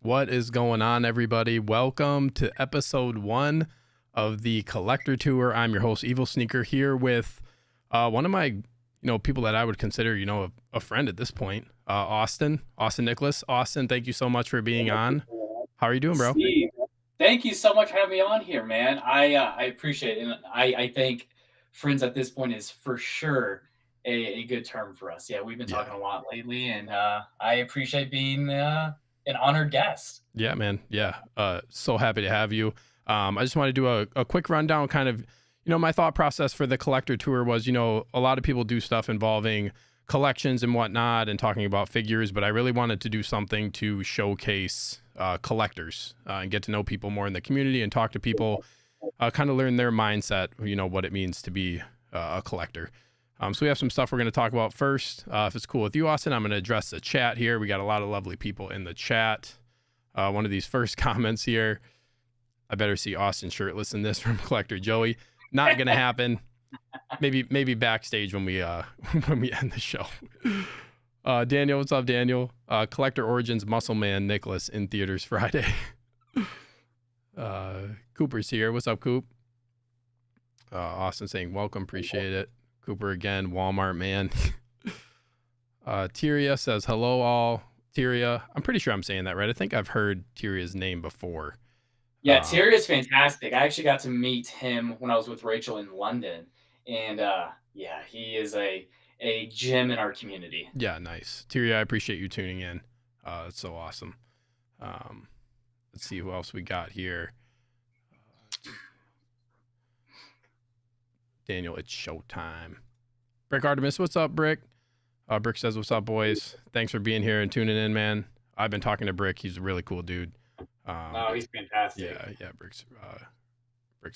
What is going on, everybody? Welcome to episode 1 of the Collector Tour. I'm your host, Evil Sneaker, here with one of my, people that I would consider, a friend at this point, Austin Nicholas. Austin, thank you so much for being on. How are you doing, bro? Steve, thank you so much for having me on here, man. I appreciate it, and I think friends at this point is for sure a good term for us. Yeah, we've been talking a lot lately, and I appreciate being an honored guest. Yeah, man. Yeah. So happy to have you. I just want to do a quick rundown, kind of, my thought process for the Collector Tour was, a lot of people do stuff involving collections and whatnot and talking about figures, but I really wanted to do something to showcase collectors and get to know people more in the community and talk to people, kind of learn their mindset, what it means to be a collector. So we have some stuff we're going to talk about first. If it's cool with you, Austin, I'm going to address the chat here. We got a lot of lovely people in the chat. One of these first comments here, I better see Austin shirtless in this from Collector Joey. Not going to happen. Maybe backstage when we end the show. Daniel, what's up, Daniel? Collector Origins Muscle Man Nicholas in theaters Friday. Cooper's here. What's up, Coop? Austin saying welcome, appreciate it. Cooper again, Walmart man. Tyria says hello all. Tyria, I'm pretty sure I'm saying that right. I think I've heard Tyria's name before. Yeah, Tyria is fantastic. I actually got to meet him when I was with Rachel in London, and yeah, he is a gem in our community. Yeah, nice. Tyria, I appreciate you tuning in. It's so awesome. Let's see who else we got here. Daniel, it's showtime. Brick Artemis, what's up, Brick? Brick says, what's up, boys? Thanks for being here and tuning in, man. I've been talking to Brick. He's a really cool dude. Oh, he's fantastic. Yeah, Brick's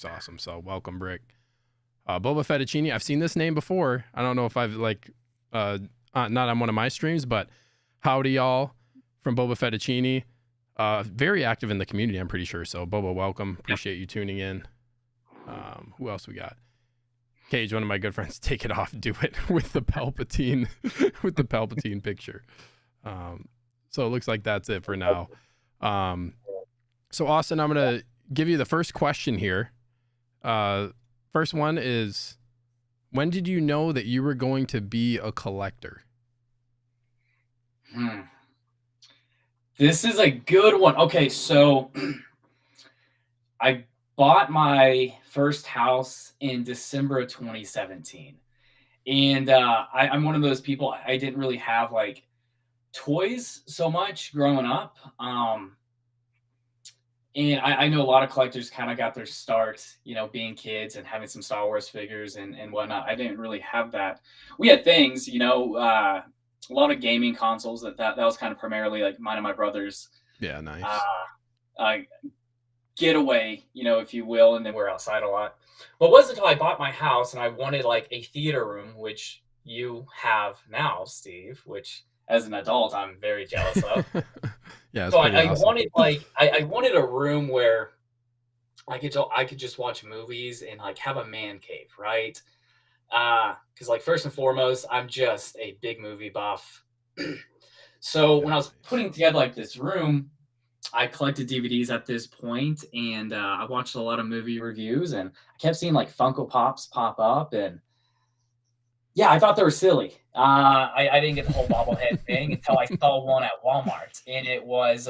awesome. So welcome, Brick. Boba Fettuccine, I've seen this name before. I don't know if I've not on one of my streams, but howdy y'all from Boba Fettuccine. Very active in the community, I'm pretty sure. So Boba, welcome. Appreciate you tuning in. Who else we got? Cage, one of my good friends, take it off, do it with the Palpatine, with the Palpatine picture. So it looks like that's it for now. So Austin, I'm going to give you the first question here. First one is, when did you know that you were going to be a collector? This is a good one. Okay, so I bought my first house in December of 2017. And I'm one of those people, I didn't really have like toys so much growing up. And I know a lot of collectors kind of got their start, being kids and having some Star Wars figures and whatnot. I didn't really have that. We had things, a lot of gaming consoles that was kind of primarily like mine and my brother's. Yeah, nice. Getaway, if you will, and then we're outside a lot. But it wasn't until I bought my house and I wanted like a theater room, which you have now, Steve, which as an adult I'm very jealous of. Yeah, so I wanted I wanted a room where I could just watch movies and like have a man cave, right? Because like first and foremost, I'm just a big movie buff. So when I was putting together like this room, I collected DVDs at this point, and I watched a lot of movie reviews, and I kept seeing like Funko Pops pop up, and yeah, I thought they were silly. I didn't get the whole bobblehead thing until I saw one at Walmart, and it was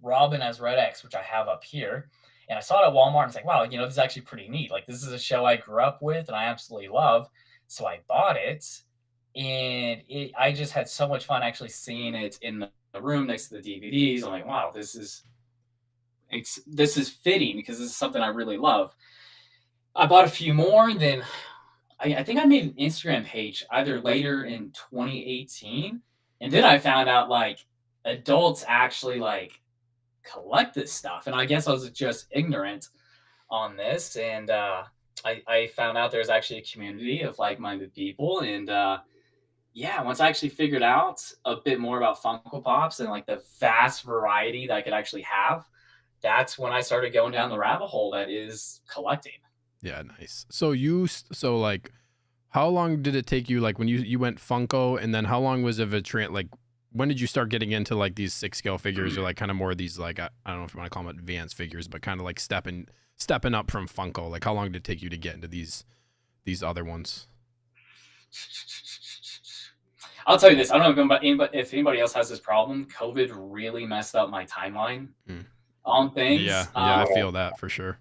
Robin as Red X, which I have up here. And I saw it at Walmart, and it's like, wow, this is actually pretty neat. Like, this is a show I grew up with, and I absolutely love. So I bought it, and I just had so much fun actually seeing it in the room next to the DVDs. I'm like, wow, this is fitting because this is something I really love. I bought a few more, and then I think I made an Instagram page either later in 2018, and then I found out like adults actually like collect this stuff, and I guess I was just ignorant on this, and I found out there's actually a community of like-minded people, and yeah, once I actually figured out a bit more about Funko Pops and like the vast variety that I could actually have, that's when I started going down the rabbit hole that is collecting. Yeah, nice. So so like, how long did it take you, like when you went Funko, and then how long was of a like when did you start getting into like these 6 scale figures, or like kind of more of these like I don't know if you want to call them advanced figures, but kind of like stepping up from Funko? Like how long did it take you to get into these other ones? I'll tell you this. I don't know if anybody else has this problem. COVID really messed up my timeline Mm. on Yeah, things. yeah, I feel that for sure.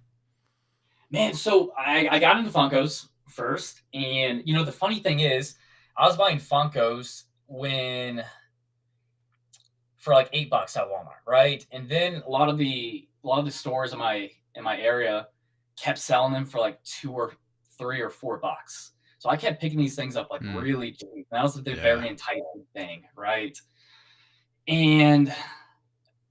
Man, so I got into Funkos first, and the funny thing is, I was buying Funkos when for like $8 at Walmart, right? And then a lot of the stores in my area kept selling them for like 2 or 3 or 4 bucks. So I kept picking these things up like Mm. really cheap. That was the Yeah. very enticing thing, right? And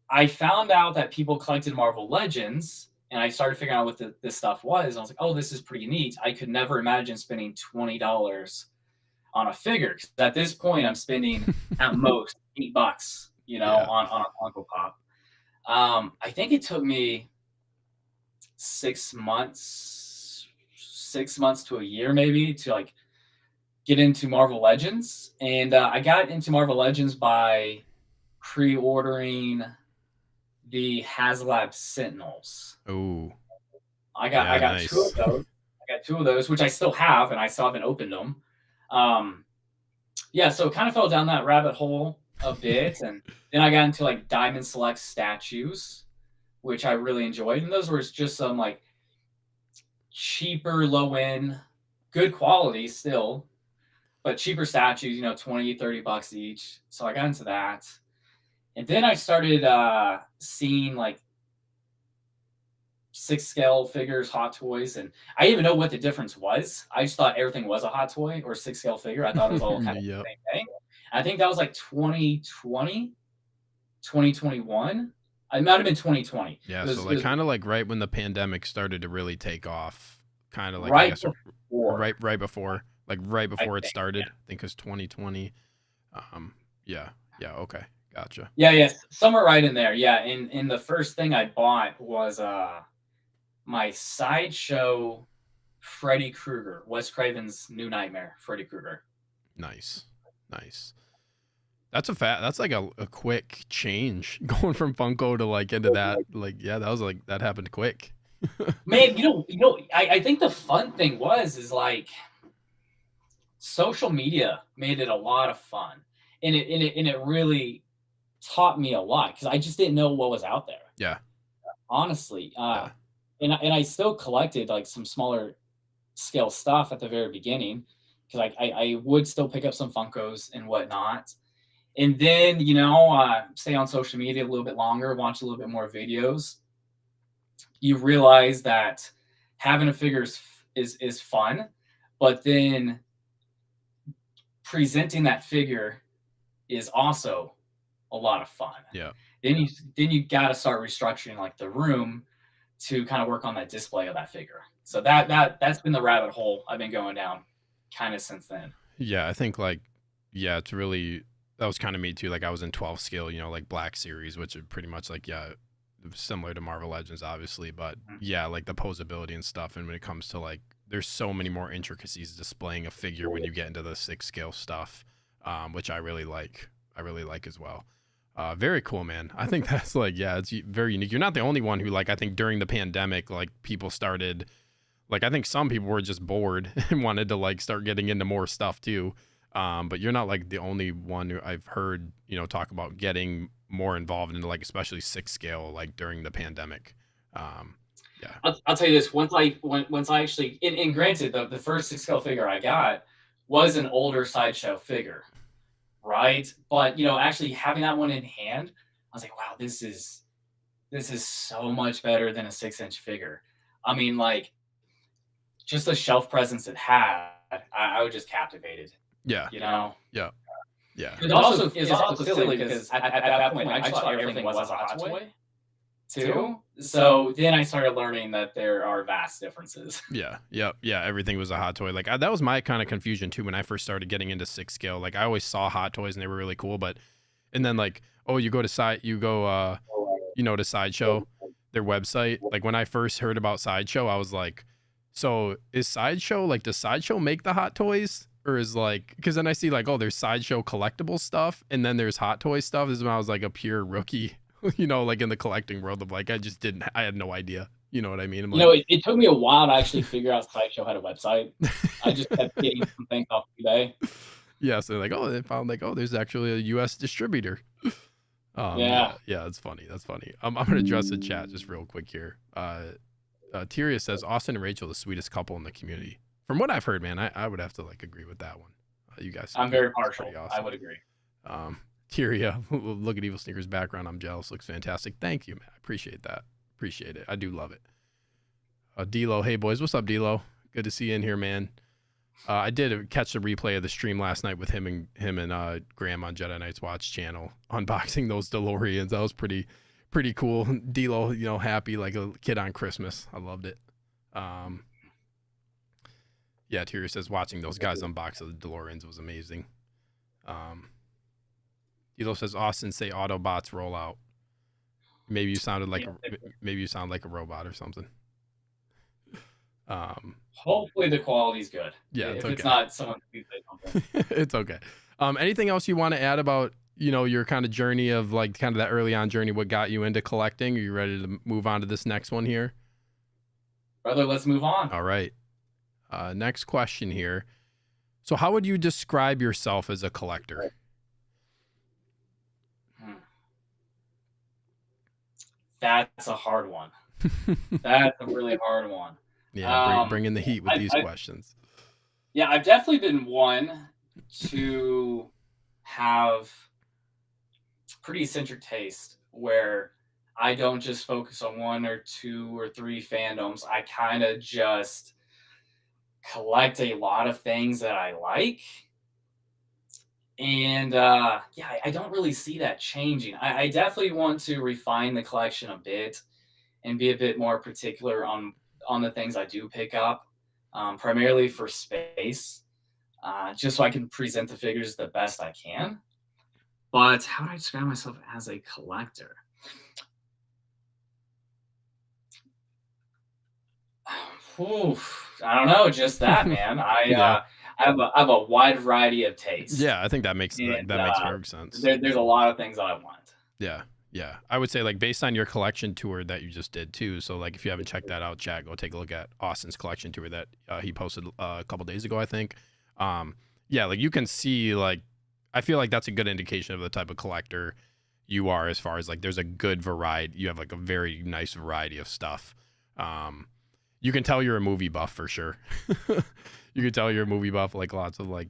I found out that people collected Marvel Legends, and I started figuring out what this stuff was. I was like, oh, this is pretty neat. I could never imagine spending $20 on a figure. 'Cause at this point, I'm spending at most $8, Yeah. on a Funko Pop. I think it took me 6 months to a year maybe to like get into Marvel Legends, and I got into Marvel Legends by pre-ordering the HasLab Sentinels. Oh, I yeah, got two nice. of those. I got two of those, which I still have, and I still haven't opened them. Um, yeah, so it kind of fell down that rabbit hole a bit, and then I got into like Diamond Select statues, which I really enjoyed, and those were just some like cheaper, low end, good quality still, but cheaper statues. 20-30 bucks each. So I got into that, and then I started seeing like 6 scale figures, Hot Toys, and I didn't even know what the difference was. I just thought everything was a Hot Toy or 6 scale figure. I thought it was all kind of Yep. the same thing. I think that was like 2020, 2021. It might have been 2020. Yeah, It so was, like kind of like right when the pandemic started to really take off, kind of like I right guess before, right before, like right I before it think. started. I think it was 2020. Um, yeah, yeah, okay, gotcha. Yeah, yes, somewhere right in there. Yeah, and the first thing I bought was my Sideshow Freddy Krueger, Wes Craven's New Nightmare, Freddy Krueger. Nice, nice. That's like a quick change going from Funko to like into that. Like, yeah, that was like that happened quick. Man, I think the fun thing is like social media made it a lot of fun, and it really taught me a lot because I just didn't know what was out there, Yeah, honestly. yeah, And I still collected like some smaller scale stuff at the very beginning because I would still pick up some Funkos and whatnot. And then, stay on social media a little bit longer, watch a little bit more videos. You realize that having a figure is fun, but then presenting that figure is also a lot of fun. yeah. Then you got to start restructuring like the room to kind of work on that display of that figure. So that's been the rabbit hole I've been going down kind of since then. Yeah, I think like yeah, it's really that was kind of me too. Like I was in 12 scale, like Black Series, which are pretty much like yeah, similar to Marvel Legends, obviously, but Mhm. yeah, like the posability and stuff. And when it comes to like, there's so many more intricacies displaying a figure when you get into the 6 scale stuff, which I really like. I really like as well. Very cool, man. I think that's like, yeah, it's very unique. You're not the only one who like. I think during the pandemic, like people started, like I think some people were just bored and wanted to like start getting into more stuff too. But you're not like the only one who I've heard, talk about getting more involved into like especially 6 scale like during the pandemic. Yeah. I'll tell you this. Once I actually, and granted, the first 6 scale figure I got was an older Sideshow figure, right? But actually having that one in hand, I was like, wow, this is so much better than a 6-inch figure. I mean, like just the shelf presence it had, I was just captivated. Yeah. You know, Yeah. Yeah. it was also silly because at that point I just thought everything was a hot toy too. So then I started learning that there are vast differences. Yeah, yeah, yeah. Everything was a hot toy. Like that was my kind of confusion too when I first started getting into six scale. Like I always saw hot toys and they were really cool, but and then like oh to Sideshow, their website. Like when I first heard about Sideshow, I was like, so is Sideshow like does Sideshow make the hot toys? Or is like because then I see like oh there's Sideshow collectible stuff and then there's hot toy stuff. This is when I was like a pure rookie, like in the collecting world of like I had no idea. You know what I mean? I'm like, It took me a while to actually figure out Sideshow had a website. I just kept getting some things off eBay. yeah, so like, oh, they found like, oh, there's actually a U.S. distributor. Yeah. Yeah, it's funny. That's funny. I'm gonna address the chat just real quick here. Tyria says Austin and Rachel the sweetest couple in the community. From what I've heard, man, I would have to like agree with that one. You guys, I'm very it's partial. pretty awesome. I would agree. Tyria, look at Evil Sneakers background. I'm jealous. Looks fantastic. Thank you, man. I appreciate that. Appreciate it. I do love it. D'Lo, hey boys, what's up, D'Lo? Good to see you in here, man. I did catch the replay of the stream last night with him and Graham on Jedi Knights Watch channel unboxing those DeLoreans. That was pretty cool. D'Lo, happy like a kid on Christmas. I loved it. Yeah, Tyria says watching those guys unbox the DeLoreans was amazing. D'Lo says Austin say Autobots roll out. Maybe you sound like a robot or something. Hopefully the quality's good. Yeah, if okay. It's not, someone can say something. It's okay. Anything else you want to add about your kind of journey of like kind of that early on journey? What got you into collecting? Are you ready to move on to this next one here? Brother, let's move on. All right. Next question here. So, how would you describe yourself as a collector? That's a hard one. That's a really hard one. Yeah, bring in the heat with these questions. Yeah, I've definitely been one to have pretty eccentric taste where I don't just focus on one or two or three fandoms. I kind of just collect a lot of things that I like. And I don't really see that changing. I definitely want to refine the collection a bit and be a bit more particular on the things I do pick up, primarily for space, just so I can present the figures the best I can. But how do I describe myself as a collector? Oof, I don't know, just that, man. I have a wide variety of tastes. Yeah, I think that makes perfect sense. There's a lot of things I want. Yeah. Yeah, I would say like based on your collection tour that you just did too. So like if you haven't checked that out, chat, go take a look at Austin's collection tour that he posted a couple days ago, I think. Yeah, like you can see like I feel like that's a good indication of the type of collector you are as far as like there's a good variety. You have like a very nice variety of stuff. You can tell you're a movie buff for sure. You can tell you're a movie buff, like lots of like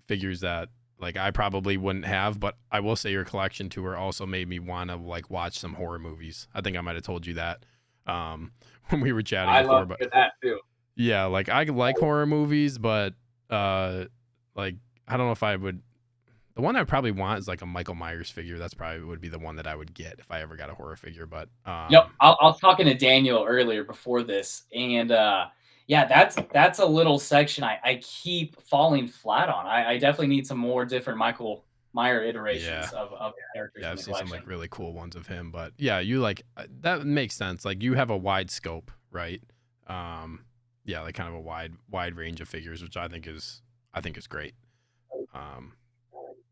figures that like I probably wouldn't have, but I will say your collection tour also made me want to like watch some horror movies. I think I might have told you that when we were chatting before. I love that too. Yeah, like I like horror movies, but like I don't know if I would. The one I probably want is like a Michael Myers figure. That's probably would be the one that I would get if I ever got a horror figure. But yep, I was talking to Daniel earlier before this, and yeah, that's a little section I keep falling flat on. I definitely need some more different Michael Myers iterations of characters. Yeah, I've seen some like really cool ones of him, but yeah, you like that makes sense. Like you have a wide scope, right? Yeah, like kind of a wide range of figures, which I think is great.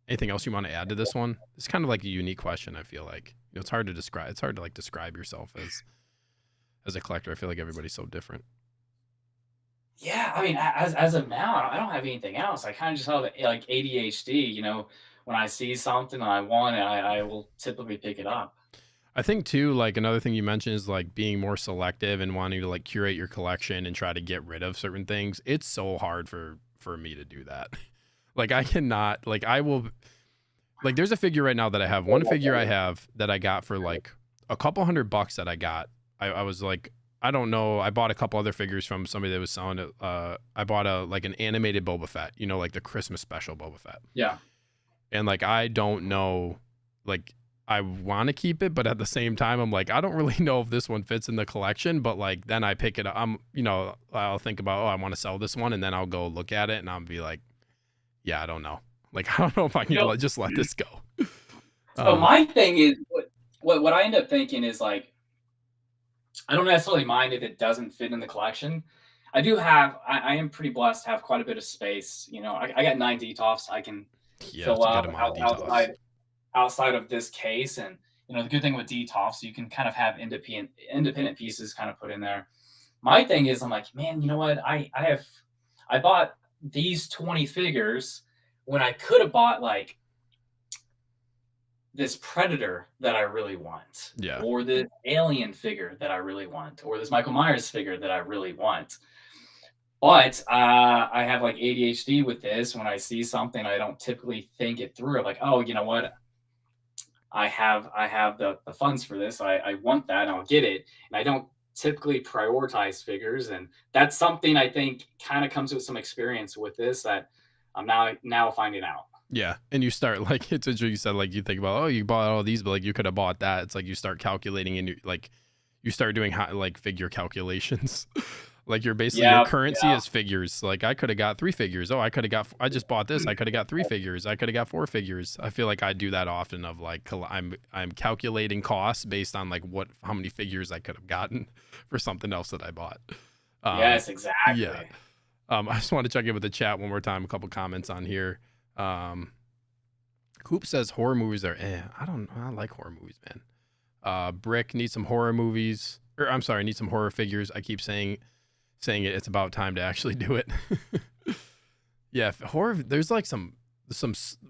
Anything else you want to add to this one? It's kind of like a unique question. I feel like it's hard to describe. It's hard to like describe yourself as a collector. I feel like everybody's so different. Yeah, I mean, as of now, I don't have anything else. I kind of just have like ADHD. When I see something and I want it, I will typically pick it up. I think too, like another thing you mentioned is like being more selective and wanting to like curate your collection and try to get rid of certain things. It's so hard for for me to do that. Like I cannot, like I will, like there's a figure right now that I have. One figure I have that I got for like a couple $100 that I got. I was like, I don't know. I bought a couple other figures from somebody that was selling it. I bought an animated Boba Fett, you know, like the Christmas special Boba Fett. Yeah. And like, I don't know, like I want to keep it, but at the same time, I'm like, I don't really know if this one fits in the collection, but like, then I pick it up. I'll think about, oh, I want to sell this one. And then I'll go look at it and I'll be like, yeah, I don't know. Like, I don't know if I can just let this go. So my thing is what I end up thinking is like, I don't necessarily mind if it doesn't fit in the collection. I am pretty blessed to have quite a bit of space. You know, I got 9 DTOFs I can fill up outside of this case. And, you know, the good thing with DTOFs, you can kind of have independent pieces kind of put in there. My thing is, I'm like, man, you know what? I bought these 20 figures when I could have bought like this Predator that I really want, or this Alien figure that I really want, or this Michael Myers figure that I really want. But I have like ADHD with this. When I see something, I don't typically think it through. I'm like, oh, you know what? I have the funds for this. I want that, and I'll get it. And I don't typically prioritize figures, and that's something I think kind of comes with some experience with this that I'm now finding out. Yeah, and you start like, it's interesting you said, like you think about, oh, you bought all these, but like you could have bought that. It's like you start calculating and you start doing like figure calculations. Like you're basically your currency is figures. Like I could have got 3 figures. Oh, I just bought this. I could have got 3 figures. I could have got 4 figures. I feel like I do that often of like I'm calculating costs based on like how many figures I could have gotten for something else that I bought. Yes, exactly. Yeah. I just want to check in with the chat one more time. A couple comments on here. Coop says horror movies are I like horror movies, man. Brick needs some horror movies, or I'm sorry, need some horror figures. I keep saying it. It's about time to actually do it. Yeah, horror. There's like some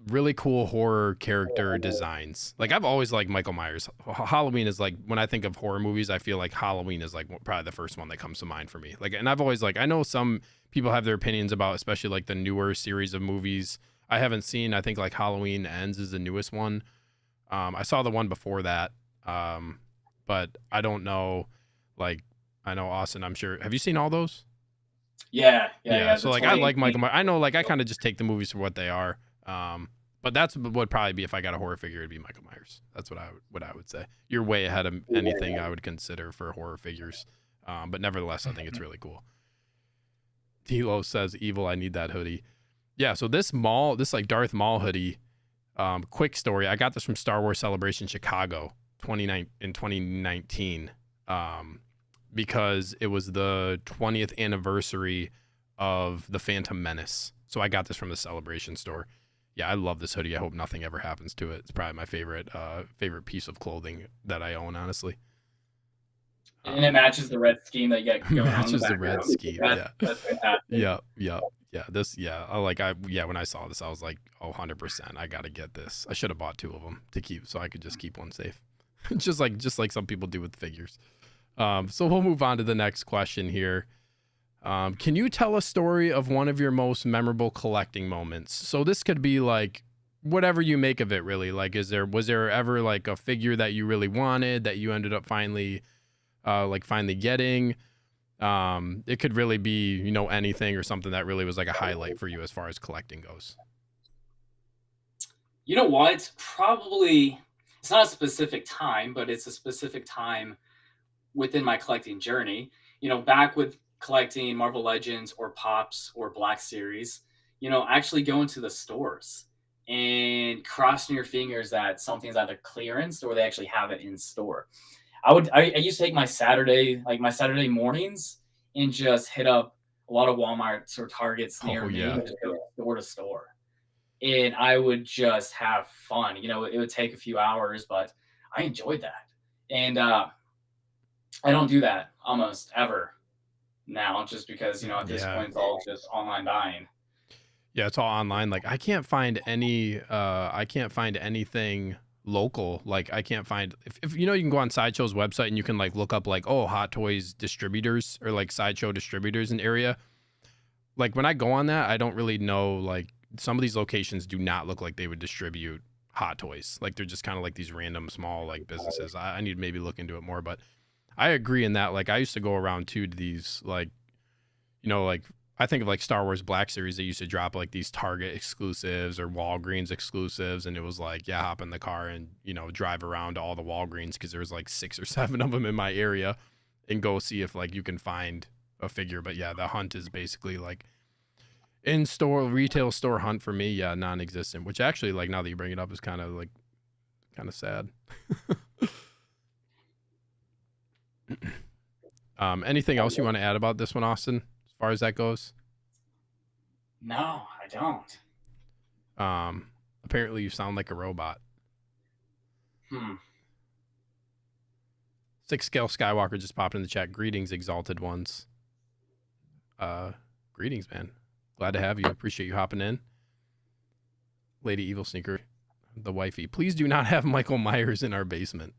really cool horror character designs. Like I've always liked Michael Myers. Halloween is like, when I think of horror movies, I feel like Halloween is like probably the first one that comes to mind for me. Like, and I've always like, I know some people have their opinions about, especially like the newer series of movies. I haven't seen, I think like Halloween Ends is the newest one. I saw the one before that. But I don't know, like, I know Austin, I'm sure. Have you seen all those? Yeah. So like, I like Michael Myers. I know, like, I kind of just take the movies for what they are. But that's would probably be, if I got a horror figure, it'd be Michael Myers. That's what I would say. You're way ahead of anything I would consider for horror figures. But nevertheless, I think it's really cool. Dilo says, "Evil, I need that hoodie." Yeah. So this like Darth Maul hoodie. Quick story. I got this from Star Wars Celebration Chicago in 2019. Because it was the 20th anniversary of The Phantom Menace. So I got this from the Celebration store. Yeah, I love this hoodie. I hope nothing ever happens to it. It's probably my favorite piece of clothing that I own, honestly. And it matches the red scheme that you got going on. Matches the red scheme. That's fantastic. Yeah. When I saw this, I was like, 100%. I got to get this. I should have bought 2 of them to keep, so I could just keep one safe. just like some people do with figures. So we'll move on to the next question here. Can you tell a story of one of your most memorable collecting moments? So this could be like whatever you make of it, really. Like, was there ever like a figure that you really wanted that you ended up finally getting? It could really be, anything or something that really was like a highlight for you as far as collecting goes. You know what? Probably, it's not a specific time, but it's a specific time within my collecting journey. Back with collecting Marvel Legends or Pops or Black Series, actually going to the stores and crossing your fingers that something's either clearance or they actually have it in store. I used to take my Saturday mornings and just hit up a lot of Walmarts or Targets near me and just go store to store. And I would just have fun. It would take a few hours, but I enjoyed that. And I don't do that almost ever now, just because, at this point it's all just online buying. Yeah, it's all online. Like I can't find anything local. Like I can't find, if you can go on Sideshow's website and you can like look up like, Hot Toys distributors or like Sideshow distributors in area. like when I go on that, I don't really know, like some of these locations do not look like they would distribute Hot Toys. Like they're just kind of like these random small like businesses. I need to maybe look into it more, but I agree in that. Like I used to go around too to these like, like I think of like Star Wars Black Series. They used to drop like these Target exclusives or Walgreens exclusives, and it was like, yeah, hop in the car and drive around to all the Walgreens because there was like 6 or 7 of them in my area, and go see if like you can find a figure. But yeah, the hunt is basically like in store retail store hunt for me. Yeah, non-existent. Which actually, like now that you bring it up, is kind of sad. Anything else you want to add about this one, Austin? As far as that goes? No, I don't. Apparently you sound like a robot. 6 Scale Skywalker just popped in the chat. Greetings, exalted ones. Greetings, man. Glad to have you. Appreciate you hopping in. Lady Evil Sneaker, the wifey. Please do not have Michael Myers in our basement.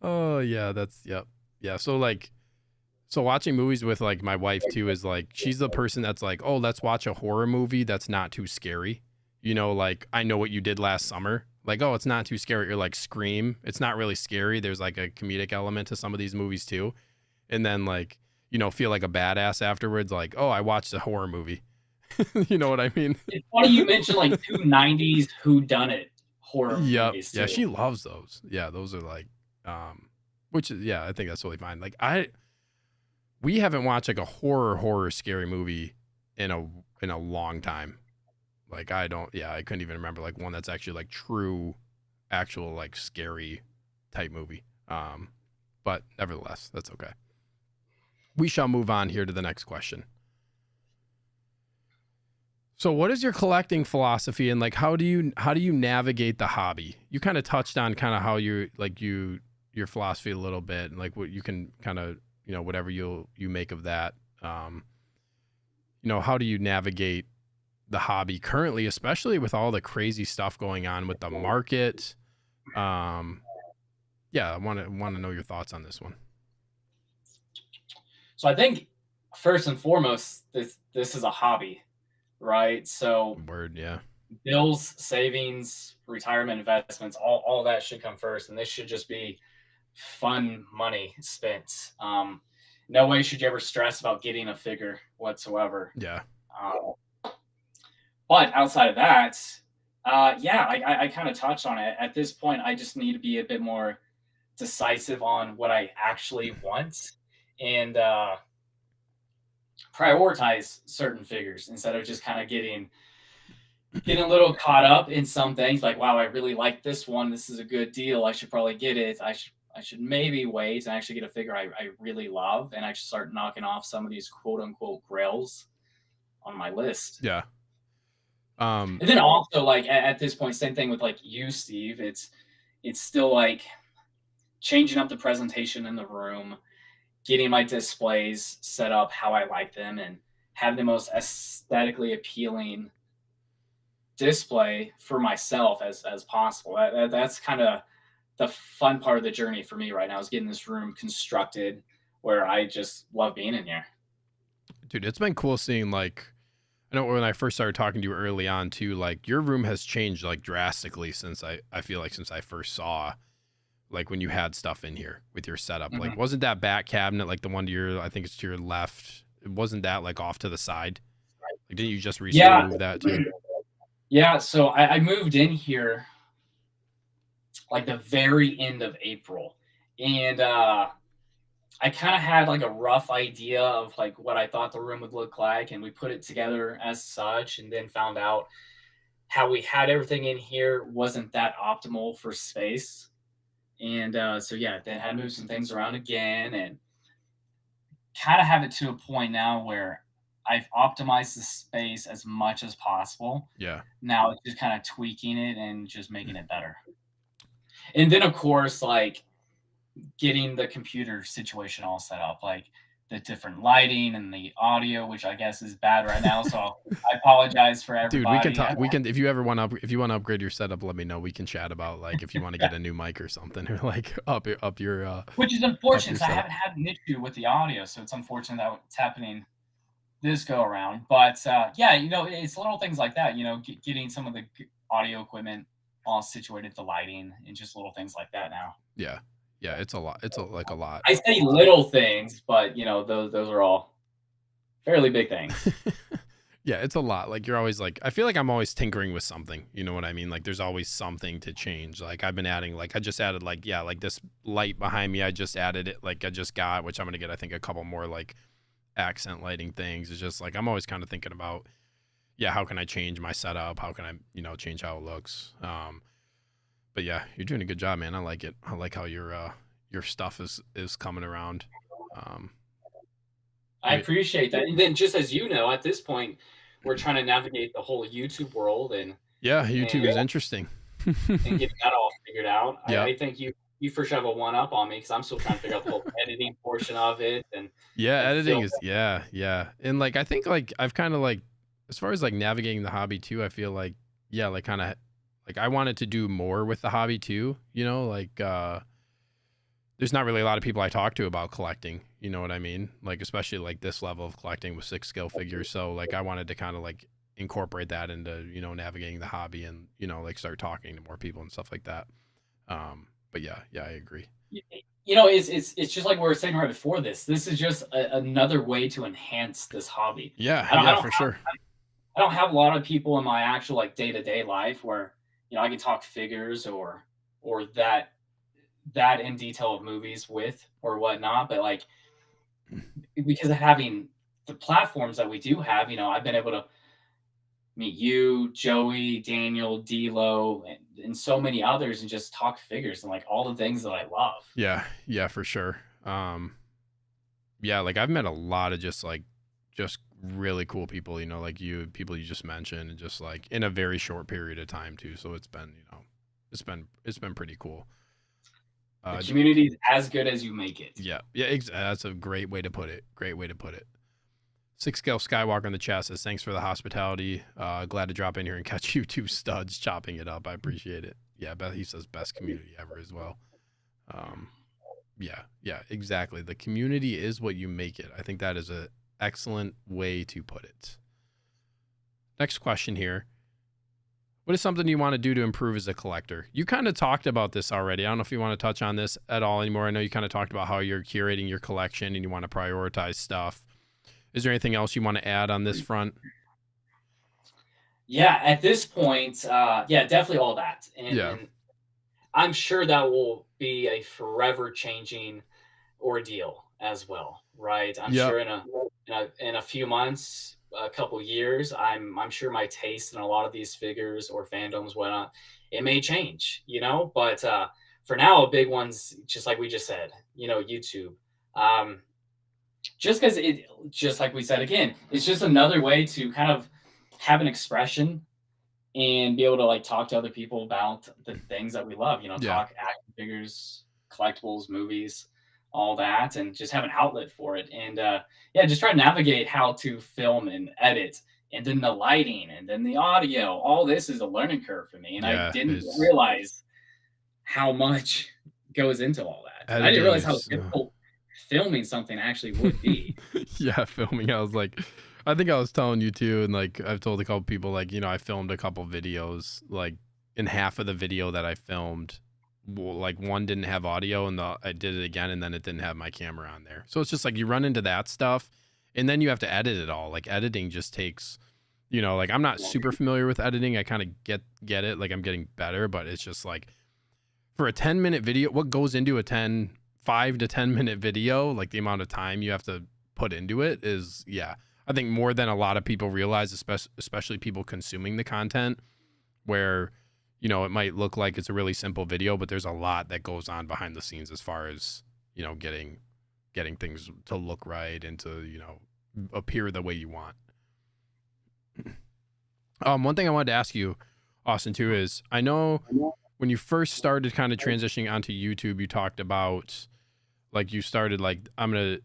Oh yeah, yep. Yeah, so watching movies with like my wife too is like, she's the person that's like, oh, let's watch a horror movie that's not too scary. Like I Know What You Did Last Summer. Like, oh, it's not too scary. Or like Scream. It's not really scary. There's like a comedic element to some of these movies too. And then like, feel like a badass afterwards. Like, oh, I watched a horror movie. You know what I mean? It's funny you mentioned like 2 90s whodunit horror movies too. Yeah, she loves those. Yeah, those are like, which is, yeah, I think that's totally fine. Like we haven't watched like a horror scary movie in a long time. Like I couldn't even remember like one that's actually like true, actual like scary type movie. But nevertheless, that's okay. We shall move on here to the next question. So what is your collecting philosophy, and like how do you navigate the hobby? You kind of touched on kind of how you like your philosophy a little bit, and like what you can kind of whatever you make of that. How do you navigate the hobby currently, especially with all the crazy stuff going on with the market? I want to know your thoughts on this one. So I think first and foremost, this is a hobby, right? So yeah. Bills, savings, retirement investments, all that should come first, and this should just be fun money spent. No way should you ever stress about getting a figure whatsoever. Yeah. But outside of that, I kind of touched on it. At this point, I just need to be a bit more decisive on what I actually want and prioritize certain figures instead of just kind of getting a little caught up in some things. Like, wow, I really like this one. This is a good deal. I should probably get it. I should maybe wait and actually get a figure I really love, and I should start knocking off some of these quote unquote grails on my list. Yeah. And then also like at this point, same thing with like you, Steve. It's still like changing up the presentation in the room, getting my displays set up how I like them, and have the most aesthetically appealing display for myself as possible. That's kind of the fun part of the journey for me right now, is getting this room constructed where I just love being in here. Dude, it's been cool seeing, like, I know when I first started talking to you early on too, like your room has changed like drastically since I feel like since I first saw, like when you had stuff in here with your setup. Mm-hmm. Like, wasn't that back cabinet like the one to your, I think it's to your left, wasn't that like off to the side? Like, didn't you just recently move that too? Yeah, so I moved in here like the very end of April, and I kind of had like a rough idea of like what I thought the room would look like, and we put it together as such, and then found out how we had everything in here wasn't that optimal for space. And so yeah, then had to move some things around again, and kind of have it to a point now where I've optimized the space as much as possible. Yeah. Now it's just kind of tweaking it and just making it better. And then of course, like getting the computer situation all set up, like the different lighting and the audio, which I guess is bad right now. So I apologize for everybody. Dude, we can talk. We can, if you want to upgrade your setup, let me know. We can chat about like if you want to get a new mic or something, or like up your. Which is unfortunate. I haven't had an issue with the audio, so it's unfortunate that it's happening this go around. But yeah, it's little things like that. Getting some of the audio equipment all situated, the lighting, and just little things like that now. Yeah. Yeah, it's a lot. It's like a lot. I say little things, but those are all fairly big things. Yeah, it's a lot. Like you're always like, I feel like I'm always tinkering with something. You know what I mean? Like there's always something to change. Like I've been adding, like I just added like, yeah, like this light behind me. I just added it. Like I just got, which I'm going to get, I think a couple more like accent lighting things. It's just like, I'm always kind of thinking about, yeah, how can I change my setup? How can I, change how it looks? But yeah, you're doing a good job, man. I like it. I like how your stuff is coming around. I appreciate that. And then just as you know, at this point, we're trying to navigate the whole YouTube world and yeah, YouTube is interesting. and getting that all figured out. Yeah. I think you for sure have a one up on me because I'm still trying to figure out the whole editing portion of it. And editing is yeah. And like I think like I've kind of like as far as like navigating the hobby too, I feel like like kind of like I wanted to do more with the hobby too, like there's not really a lot of people I talk to about collecting, you know what I mean? Like especially like this level of collecting with 6 scale figures. So like I wanted to kind of like incorporate that into, navigating the hobby and, like start talking to more people and stuff like that. But yeah, I agree. It's just like we were saying right before this. This is just another way to enhance this hobby. Yeah, for sure. I don't have a lot of people in my actual like day-to-day life where, I can talk figures or that in detail of movies with or whatnot, but like because of having the platforms that we do have, I've been able to meet you, Joey, Daniel, D'Lo, and so many others, and just talk figures and like all the things that I love. Yeah, for sure. Yeah, like I've met a lot of just really cool people, like people you just mentioned, and just like in a very short period of time too. So it's been, it's been pretty cool. The community is as good as you make it. Yeah, that's a great way to put it. 6 scale Skywalker in the chat says, thanks for the hospitality. Glad to drop in here and catch you two studs chopping it up. I appreciate it. Yeah, he says best community ever as well. Yeah, exactly. The community is what you make it. I think that is an excellent way to put it. Next question here. What is something you want to do to improve as a collector? You kind of talked about this already. I don't know if you want to touch on this at all anymore. I know you kind of talked about how you're curating your collection and you want to prioritize stuff. Is there anything else you want to add on this front? Yeah, at this point, definitely all that. And I'm sure that will be a forever changing ordeal as well, right? I'm sure in a few months, a couple years, I'm sure my taste in a lot of these figures or fandoms, whatnot, it may change, but for now, big ones, just like we just said, YouTube. Just because just like we said again, it's just another way to kind of have an expression and be able to like talk to other people about the things that we love, talk action figures, collectibles, movies, all that, and just have an outlet for it. And just try to navigate how to film and edit, and then the lighting, and then the audio. All this is a learning curve for me, and I didn't realize how much goes into all that. I didn't realize how difficult filming something actually would be. Filming. I was like, I think I was telling you too, and like I've told a couple people, like, I filmed a couple videos, like in half of the video that I filmed, like one didn't have audio, and I did it again, and then it didn't have my camera on there. So it's just like you run into that stuff, and then you have to edit it all. Like editing just takes, like I'm not super familiar with editing. I kind of get it. Like I'm getting better, but it's just like for a 10-minute video, what goes into a 5 to 10 minute video, like the amount of time you have to put into it is, I think more than a lot of people realize, especially people consuming the content, where, it might look like it's a really simple video, but there's a lot that goes on behind the scenes as far as, getting things to look right and to, appear the way you want. One thing I wanted to ask you, Austin, too, is I know when you first started kind of transitioning onto YouTube, you talked about like you started like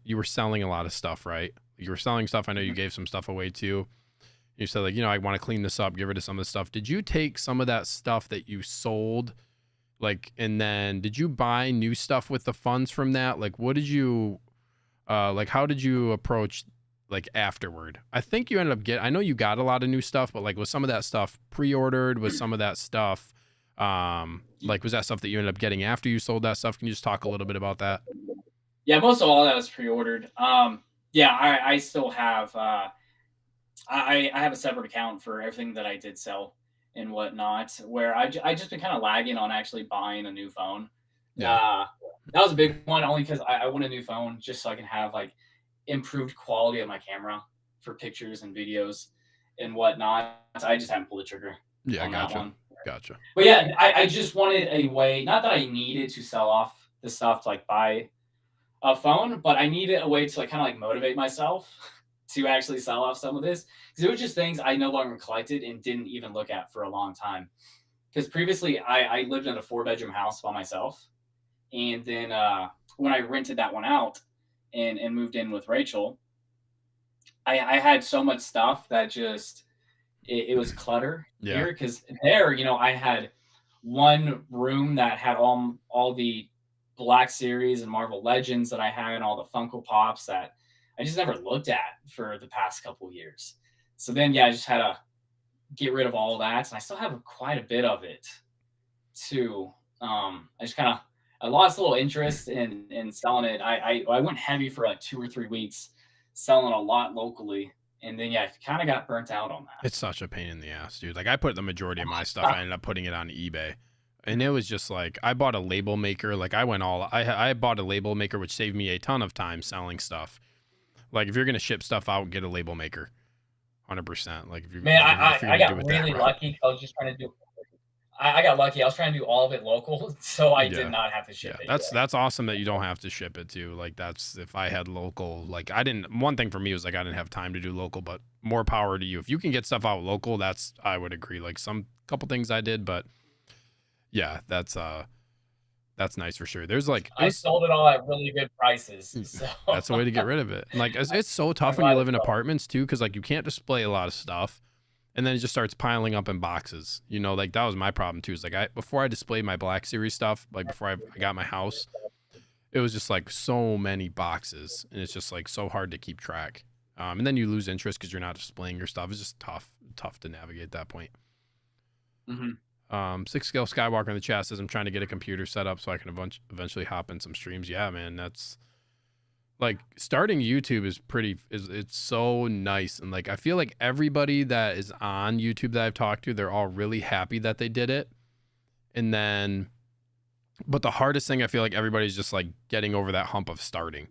you were selling a lot of stuff, right? You were selling stuff. I know you gave some stuff away too. You said like, I want to clean this up, get rid of some of the stuff. Did you take some of that stuff that you sold, like, and then did you buy new stuff with the funds from that? Like, what did you, like, how did you approach like afterward? I think you ended up I know you got a lot of new stuff, but like was some of that stuff pre-ordered? Was some of that stuff like was that stuff that you ended up getting after you sold that stuff? Can you just talk a little bit about that? Yeah, most of all that was pre-ordered. Yeah, I still have I have a separate account for everything that I did sell and whatnot, where I just been kind of lagging on actually buying a new phone. Yeah. That was a big one, only because I want a new phone just so I can have like improved quality of my camera for pictures and videos and whatnot. So I just haven't pulled the trigger Yeah, on that one. Gotcha. But yeah, I just wanted a way, not that I needed to sell off the stuff to like buy a phone, but I needed a way to like kind of like motivate myself to actually sell off some of this, because it was just things I no longer collected and didn't even look at for a long time. Because previously I lived in a 4-bedroom house by myself, and then when I rented that one out and moved in with Rachel, I had so much stuff that just it was clutter here, because there, you know, I had one room that had all the Black Series and Marvel Legends that I had, and all the Funko Pops that I just never looked at for the past couple of years. So then, yeah, I just had to get rid of all that, and I still have quite a bit of it too. I just kind of I lost a little interest in selling it. I went heavy for like 2 or 3 weeks, selling a lot locally, and then yeah, kind of got burnt out on that. It's such a pain in the ass, dude. Like I put the majority of my stuff, I ended up putting it on eBay. And it was just like I bought a label maker. Like I bought a label maker, which saved me a ton of time selling stuff. Like if you're gonna ship stuff out, get a label maker, 100%. Like if you're I got really lucky. I was just trying to do. I got lucky. I was trying to do all of it local, so I did not have to ship it. That's awesome that you don't have to ship it too. Like that's if I had local. Like I didn't. One thing for me was like I didn't have time to do local, but more power to you. If you can get stuff out local, I would agree. Like some couple things I did, but yeah, that's nice for sure. There's like I sold it all at really good prices. So that's the way to get rid of it. And like it's so tough when you live in apartments too, because like you can't display a lot of stuff, and then it just starts piling up in boxes. You know, like that was my problem too. Is like before I displayed my Black Series stuff, like before I got my house, it was just like so many boxes, and it's just like so hard to keep track. And then you lose interest because you're not displaying your stuff. It's just tough to navigate at that point. Mm-hmm. 6 Scale Skywalker in the chat says I'm trying to get a computer set up so I can eventually hop in some streams. Yeah, man, that's like starting YouTube it's so nice. And like I feel like everybody that is on YouTube that I've talked to, they're all really happy that they did it. And then but the hardest thing, I feel like everybody's just like getting over that hump of starting.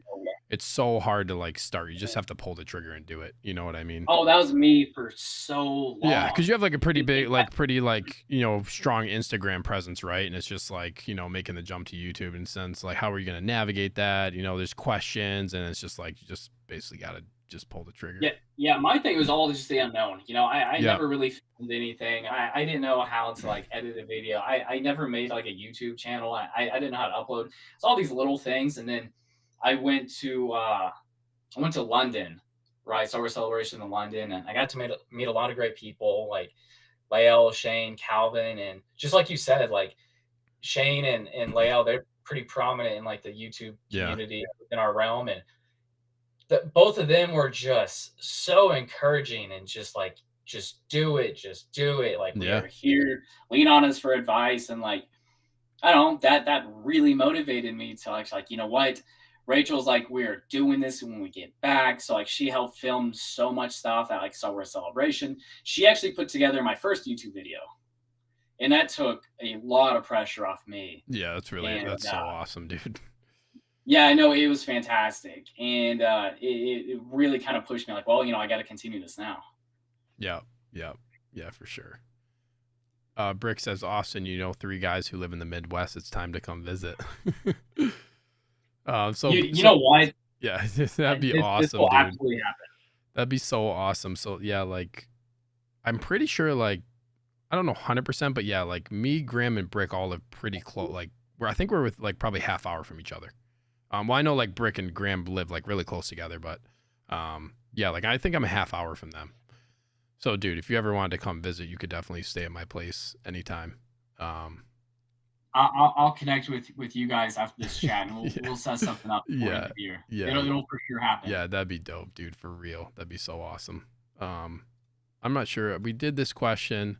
It's so hard to like start. You just have to pull the trigger and do it. You know what I mean? Oh, that was me for so long. Yeah, because you have like a pretty big, you know, strong Instagram presence, right? And it's just like, you know, making the jump to YouTube in a sense, like how are you going to navigate that? You know, there's questions, and it's just like you just basically got to just pull the trigger. Yeah. My thing was all just the unknown. You know, I never really filmed anything. I didn't know how to like edit a video. I never made like a YouTube channel. I didn't know how to upload. It's all these little things, and then I went to London, right? Star Wars Celebration in London, and I got to meet a lot of great people like Lael, Shane, Calvin, and just like you said, like Shane and Lael, they're pretty prominent in like the YouTube community in our realm, and both of them were just so encouraging and just like just do it. Like we're here, lean on us for advice, and like I don't know, that really motivated me to actually like, you know what? Rachel's like, we're doing this when we get back. So like she helped film so much stuff at like Star Wars Celebration. She actually put together my first YouTube video, and that took a lot of pressure off me. Yeah, that's so awesome, dude. Yeah, I know, it was fantastic. And it really kind of pushed me like, well, you know, I got to continue this now. Yeah, for sure. Brick says, Austin, you know 3 guys who live in the Midwest. It's time to come visit. So you know what? Yeah, that'd be awesome, this will dude. absolutely happen. That'd be so awesome. So yeah, like I'm pretty sure, like I don't know 100%, but yeah, like me, Graham, and Brick all live pretty close. Like I think we're with like probably half hour from each other. Well, I know like Brick and Graham live like really close together, but yeah, like I think I'm a half hour from them. So dude, if you ever wanted to come visit, you could definitely stay at my place anytime. I'll connect with you guys after this chat, and Yeah. we'll set something up for Yeah. the beer. Yeah. It'll for sure happen. Yeah, that'd be dope, dude, for real. That'd be so awesome. I'm not sure. We did this question.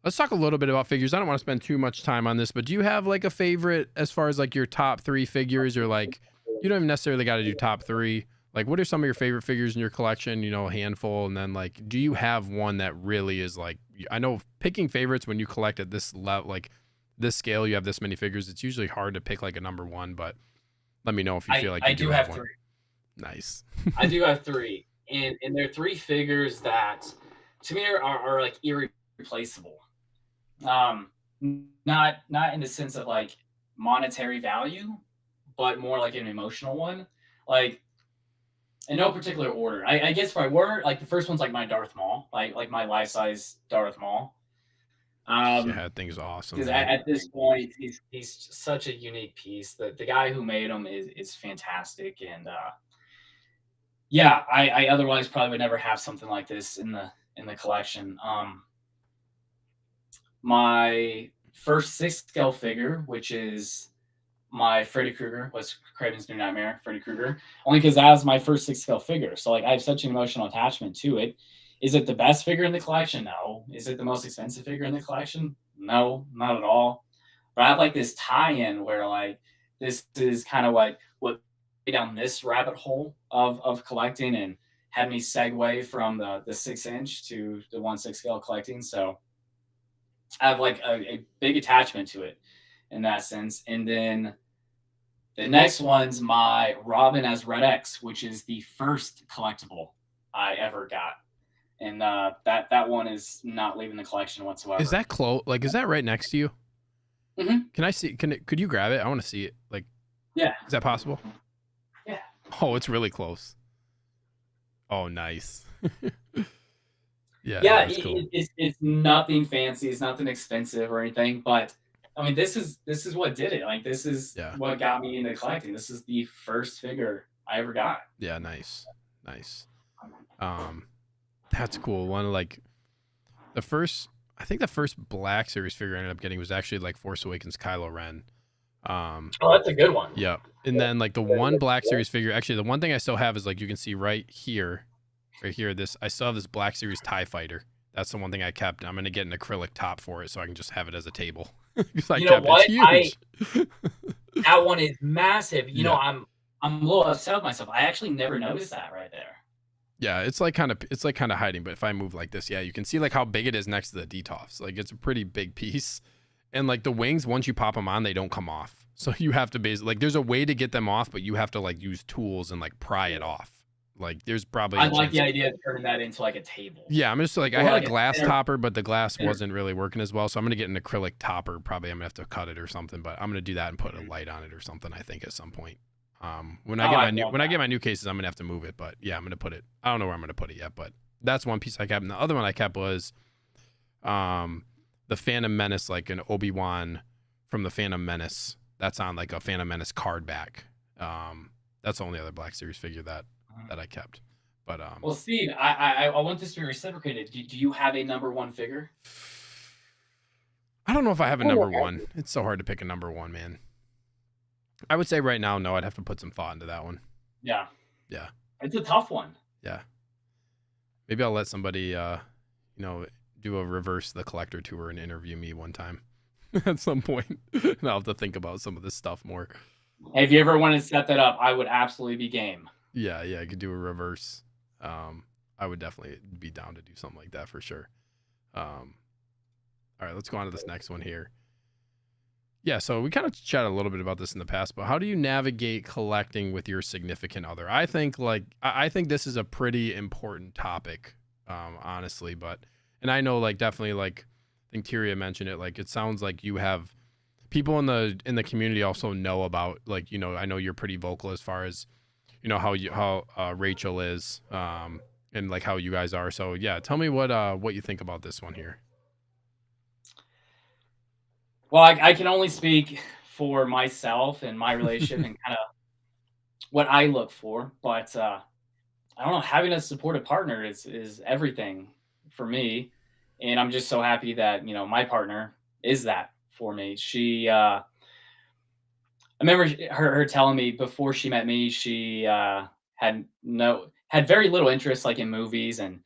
Let's talk a little bit about figures. I don't want to spend too much time on this, but do you have like a favorite as far as like your top 3 figures, or like you don't even necessarily got to do top 3. Like what are some of your favorite figures in your collection, you know, a handful, and then like do you have one that really is like, I know picking favorites when you collect at this level, like this scale, you have this many figures, it's usually hard to pick like a number one, but let me know if you feel like you I do do have have one. 3. Nice. I do have 3, and they're 3 figures that to me are like irreplaceable. Not in the sense of like monetary value, but more like an emotional one. Like in no particular order. I guess if I were like the first one's like my Darth Maul, like my life size Darth Maul. Yeah, that thing's awesome. Because Man. at this point, He's such a unique piece. The guy who made him is fantastic, and yeah, I otherwise probably would never have something like this in the collection. My first 6 scale figure, which is my Freddy Krueger, was Craven's New Nightmare, Freddy Krueger, only because that was my first 6 scale figure. So like I have such an emotional attachment to it. Is it the best figure in the collection? No. Is it the most expensive figure in the collection? No, not at all. But I have like this tie-in where like this is kind of like what down this rabbit hole of collecting and had me segue from the 6-inch to the 1/6 scale collecting. So I have like a big attachment to it in that sense. And then the next one's my Robin as Red X, which is the first collectible I ever got. And that one is not leaving the collection whatsoever. Is that close? Like, is that right next to you? Mm-hmm. Can I see? Could you grab it? I want to see it. Like, yeah. Is that possible? Yeah. Oh, it's really close. Oh, nice. Yeah, cool. It's nothing fancy. It's nothing expensive or anything. But I mean, this is what did it. Like, this is what got me into collecting. This is the first figure I ever got. Yeah, nice. That's cool. One of like the first, I think the first Black Series figure I ended up getting was actually like Force Awakens Kylo Ren. Oh, that's a good one. Yeah. And then like the one Black Series figure, actually the one thing I still have is like you can see right here, this I still have this Black Series TIE Fighter. That's the one thing I kept. I'm gonna get an acrylic top for it so I can just have it as a table. You know what? It's huge. That one is massive. You know, I'm a little upset with myself. I actually never noticed that right there. Yeah, it's like kind of hiding, but if I move like this, yeah, you can see like how big it is next to the DTOFs. Like it's a pretty big piece. And like the wings, once you pop them on, they don't come off. So you have to basically like there's a way to get them off, but you have to like use tools and like pry it off. Like there's probably I like the idea of turning that into like a table. Yeah, I'm just like I had a glass topper, but the glass wasn't really working as well. So I'm gonna get an acrylic topper. Probably I'm gonna have to cut it or something, but I'm gonna do that and put a light on it or something, I think, at some point. When I get my new cases, I'm gonna have to move it, but yeah, I'm gonna put it. I don't know where I'm gonna put it yet, but that's one piece I kept. And the other one I kept was the Phantom Menace, like an Obi-Wan from the Phantom Menace. That's on like a Phantom Menace card back. That's the only other Black Series figure that I kept. But well, Steve, I want this to be reciprocated. Do you have a number one figure? I don't know if I have a number one. It's so hard to pick a number one, man. I would say right now, no. I'd have to put some thought into that one. Yeah. Yeah. It's a tough one. Yeah. Maybe I'll let somebody, do a reverse the collector tour and interview me one time at some point. And I'll have to think about some of this stuff more. Hey, if you ever want to set that up, I would absolutely be game. Yeah, I could do a reverse. I would definitely be down to do something like that for sure. All right, let's go on to this next one here. Yeah, so we kind of chatted a little bit about this in the past, but how do you navigate collecting with your significant other? I think this is a pretty important topic, honestly, and I know like definitely like I think Tyria mentioned it, like it sounds like you have people in the community also know about like, I know you're pretty vocal as far as, how Rachel is, and like how you guys are. So yeah, tell me what you think about this one here. Well, I can only speak for myself and my relationship and kind of what I look for, but I don't know, having a supportive partner is everything for me, and I'm just so happy that my partner is that for me. I remember her telling me before she met me, she had very little interest like in movies, and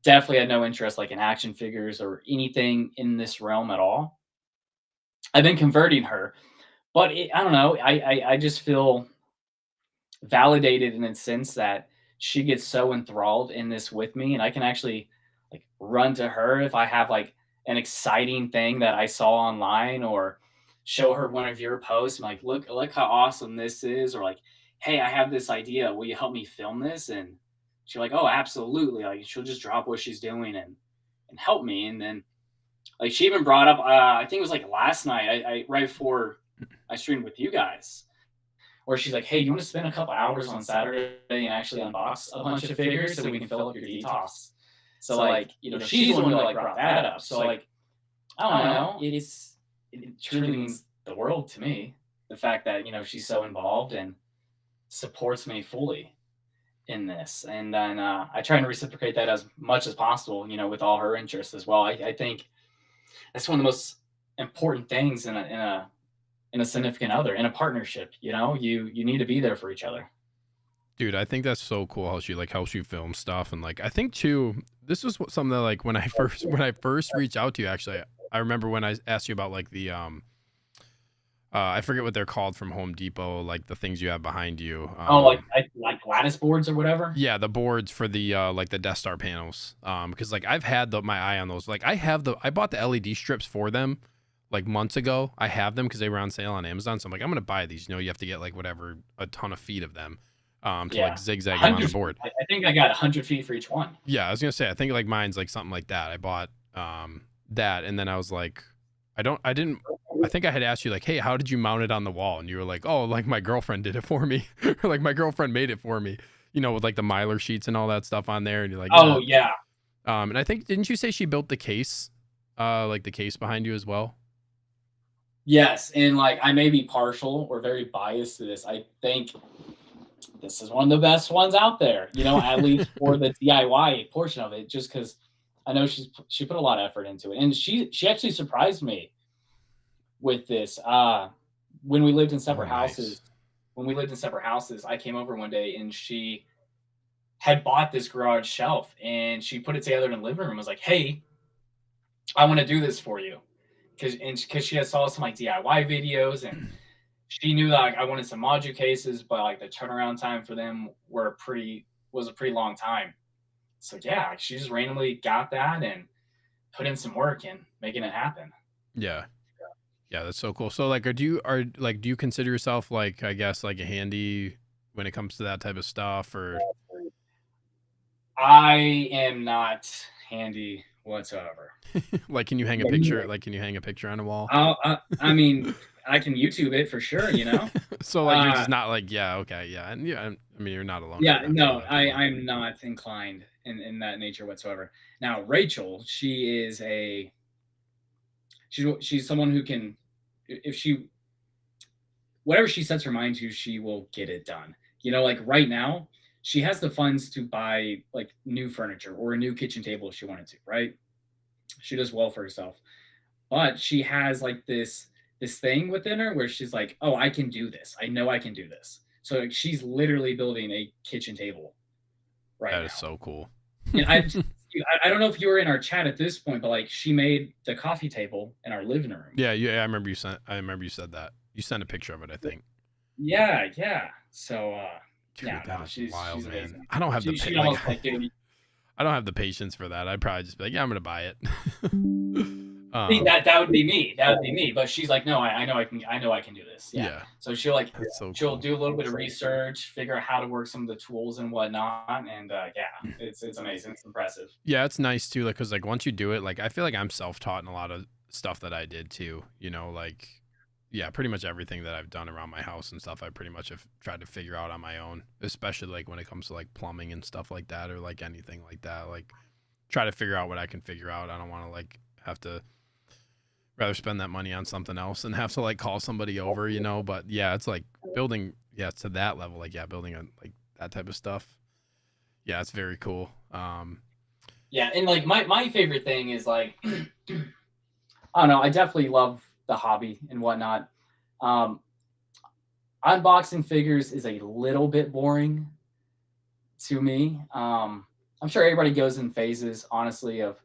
definitely had no interest like in action figures or anything in this realm at all. I've been converting her, but I don't know. I just feel validated in a sense that she gets so enthralled in this with me, and I can actually like run to her if I have like an exciting thing that I saw online, or show her one of your posts and like, look how awesome this is, or like, hey, I have this idea, will you help me film this? And she's like, oh, absolutely. Like she'll just drop what she's doing and help me. And then like she even brought up I think it was like last night, I right before I streamed with you guys, where she's like, hey, you want to spend a couple hours on Saturday and actually unbox a bunch of figures so we can fill up your detox? So like, she's the one who like brought that up. So like, I don't know. It truly means the world to me. The fact that, she's so involved and supports me fully in this. And then I try and reciprocate that as much as possible, with all her interests as well. I think that's one of the most important things in a significant other, in a partnership. You need to be there for each other. Dude, I think that's so cool how she like helps you film stuff. And like I think too, this was something that like when I first reached out to you, actually, I remember when I asked you about like the I forget what they're called from Home Depot, like the things you have behind you. Like lattice boards or whatever. Yeah, the boards for the like the Death Star panels. Because like I've had my eye on those. Like I bought the LED strips for them like months ago. I have them because they were on sale on Amazon. So I'm like, I'm gonna buy these. You have to get like whatever, a ton of feet of them. To like zigzag on the board. I think I got 100 feet for each one. Yeah, I was gonna say I think like mine's like something like that. I bought that, and then I was like, I think I had asked you like, hey, how did you mount it on the wall? And you were like, oh, like my girlfriend did it for me, or like my girlfriend made it for me, with like the Mylar sheets and all that stuff on there. And you're like, oh yeah. And I think, didn't you say she built the case, like the case behind you as well? Yes, and like I may be partial or very biased to this. I think this is one of the best ones out there, at least for the DIY portion of it, just because I know she put a lot of effort into it. And she actually surprised me with this. When we lived in separate houses, I came over one day and she had bought this garage shelf and she put it together in the living room. I was like, hey, I want to do this for you. Because she had saw some like DIY videos, and she knew that like, I wanted some module cases, but like the turnaround time for them was a pretty long time. So yeah, she just randomly got that and put in some work in making it happen. Yeah, that's so cool. So like, do you consider yourself like, I guess like a handy when it comes to that type of stuff, or? I am not handy whatsoever. Like, can you hang a picture? Like, can you hang a picture on a wall? I mean, I can YouTube it for sure. So like, you're just not like, yeah, okay, yeah, and yeah. I mean, you're not alone. Yeah, no, I'm not inclined in that nature whatsoever. Now, Rachel, she's someone who can, whatever she sets her mind to, she will get it done. Like right now, she has the funds to buy like new furniture or a new kitchen table if she wanted to, right? She does well for herself. But she has like this thing within her where she's like, oh, I can do this. I know I can do this. So like, she's literally building a kitchen table right now. That is so cool. And I don't know if you were in our chat at this point, but like she made the coffee table in our living room. Yeah, I remember you said that. You sent a picture of it, I think. Yeah. So dude, yeah, that is she's wild, man. amazing. I don't have I don't have the patience for that. I'd probably just be like, yeah, I'm gonna buy it. That would be me. That would be me. But she's like, no, I know I can do this. Yeah. So she'll like, she'll do a little bit of research, figure out how to work some of the tools and whatnot, and yeah, it's amazing. It's impressive. Yeah, it's nice too. Like, cause like once you do it, like I feel like I'm self-taught in a lot of stuff that I did too. Like, yeah, pretty much everything that I've done around my house and stuff, I pretty much have tried to figure out on my own. Especially like when it comes to like plumbing and stuff like that, or like anything like that. Like, try to figure out what I can figure out. I don't want to like have to. Rather spend that money on something else and have to like call somebody over, but yeah, it's like building, yeah, to that level, like, yeah, building like that type of stuff. Yeah, it's very cool. Yeah, and like my favorite thing is like, I don't know, I definitely love the hobby and whatnot. Unboxing figures is a little bit boring to me. I'm sure everybody goes in phases, honestly, of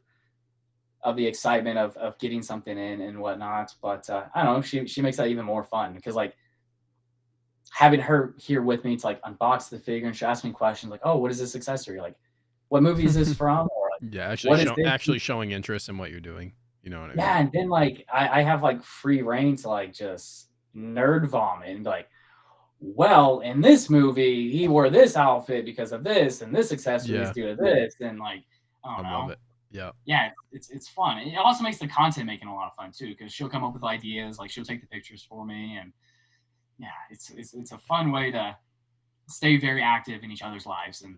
the excitement of getting something in and whatnot. But I don't know, she makes that even more fun because like having her here with me to like unbox the figure and she asks me questions like, oh, what is this accessory? Like, what movie is this from? Or like, Yeah, actually showing interest in what you're doing. You know what I mean? Yeah, and then like I have like free reign to like just nerd vomit and be like, well, in this movie, he wore this outfit because of this, and this accessory is due to this, and like I don't know. Love it. Yeah, it's fun. It also makes the content making a lot of fun too, because she'll come up with ideas, like she'll take the pictures for me, and yeah, it's a fun way to stay very active in each other's lives and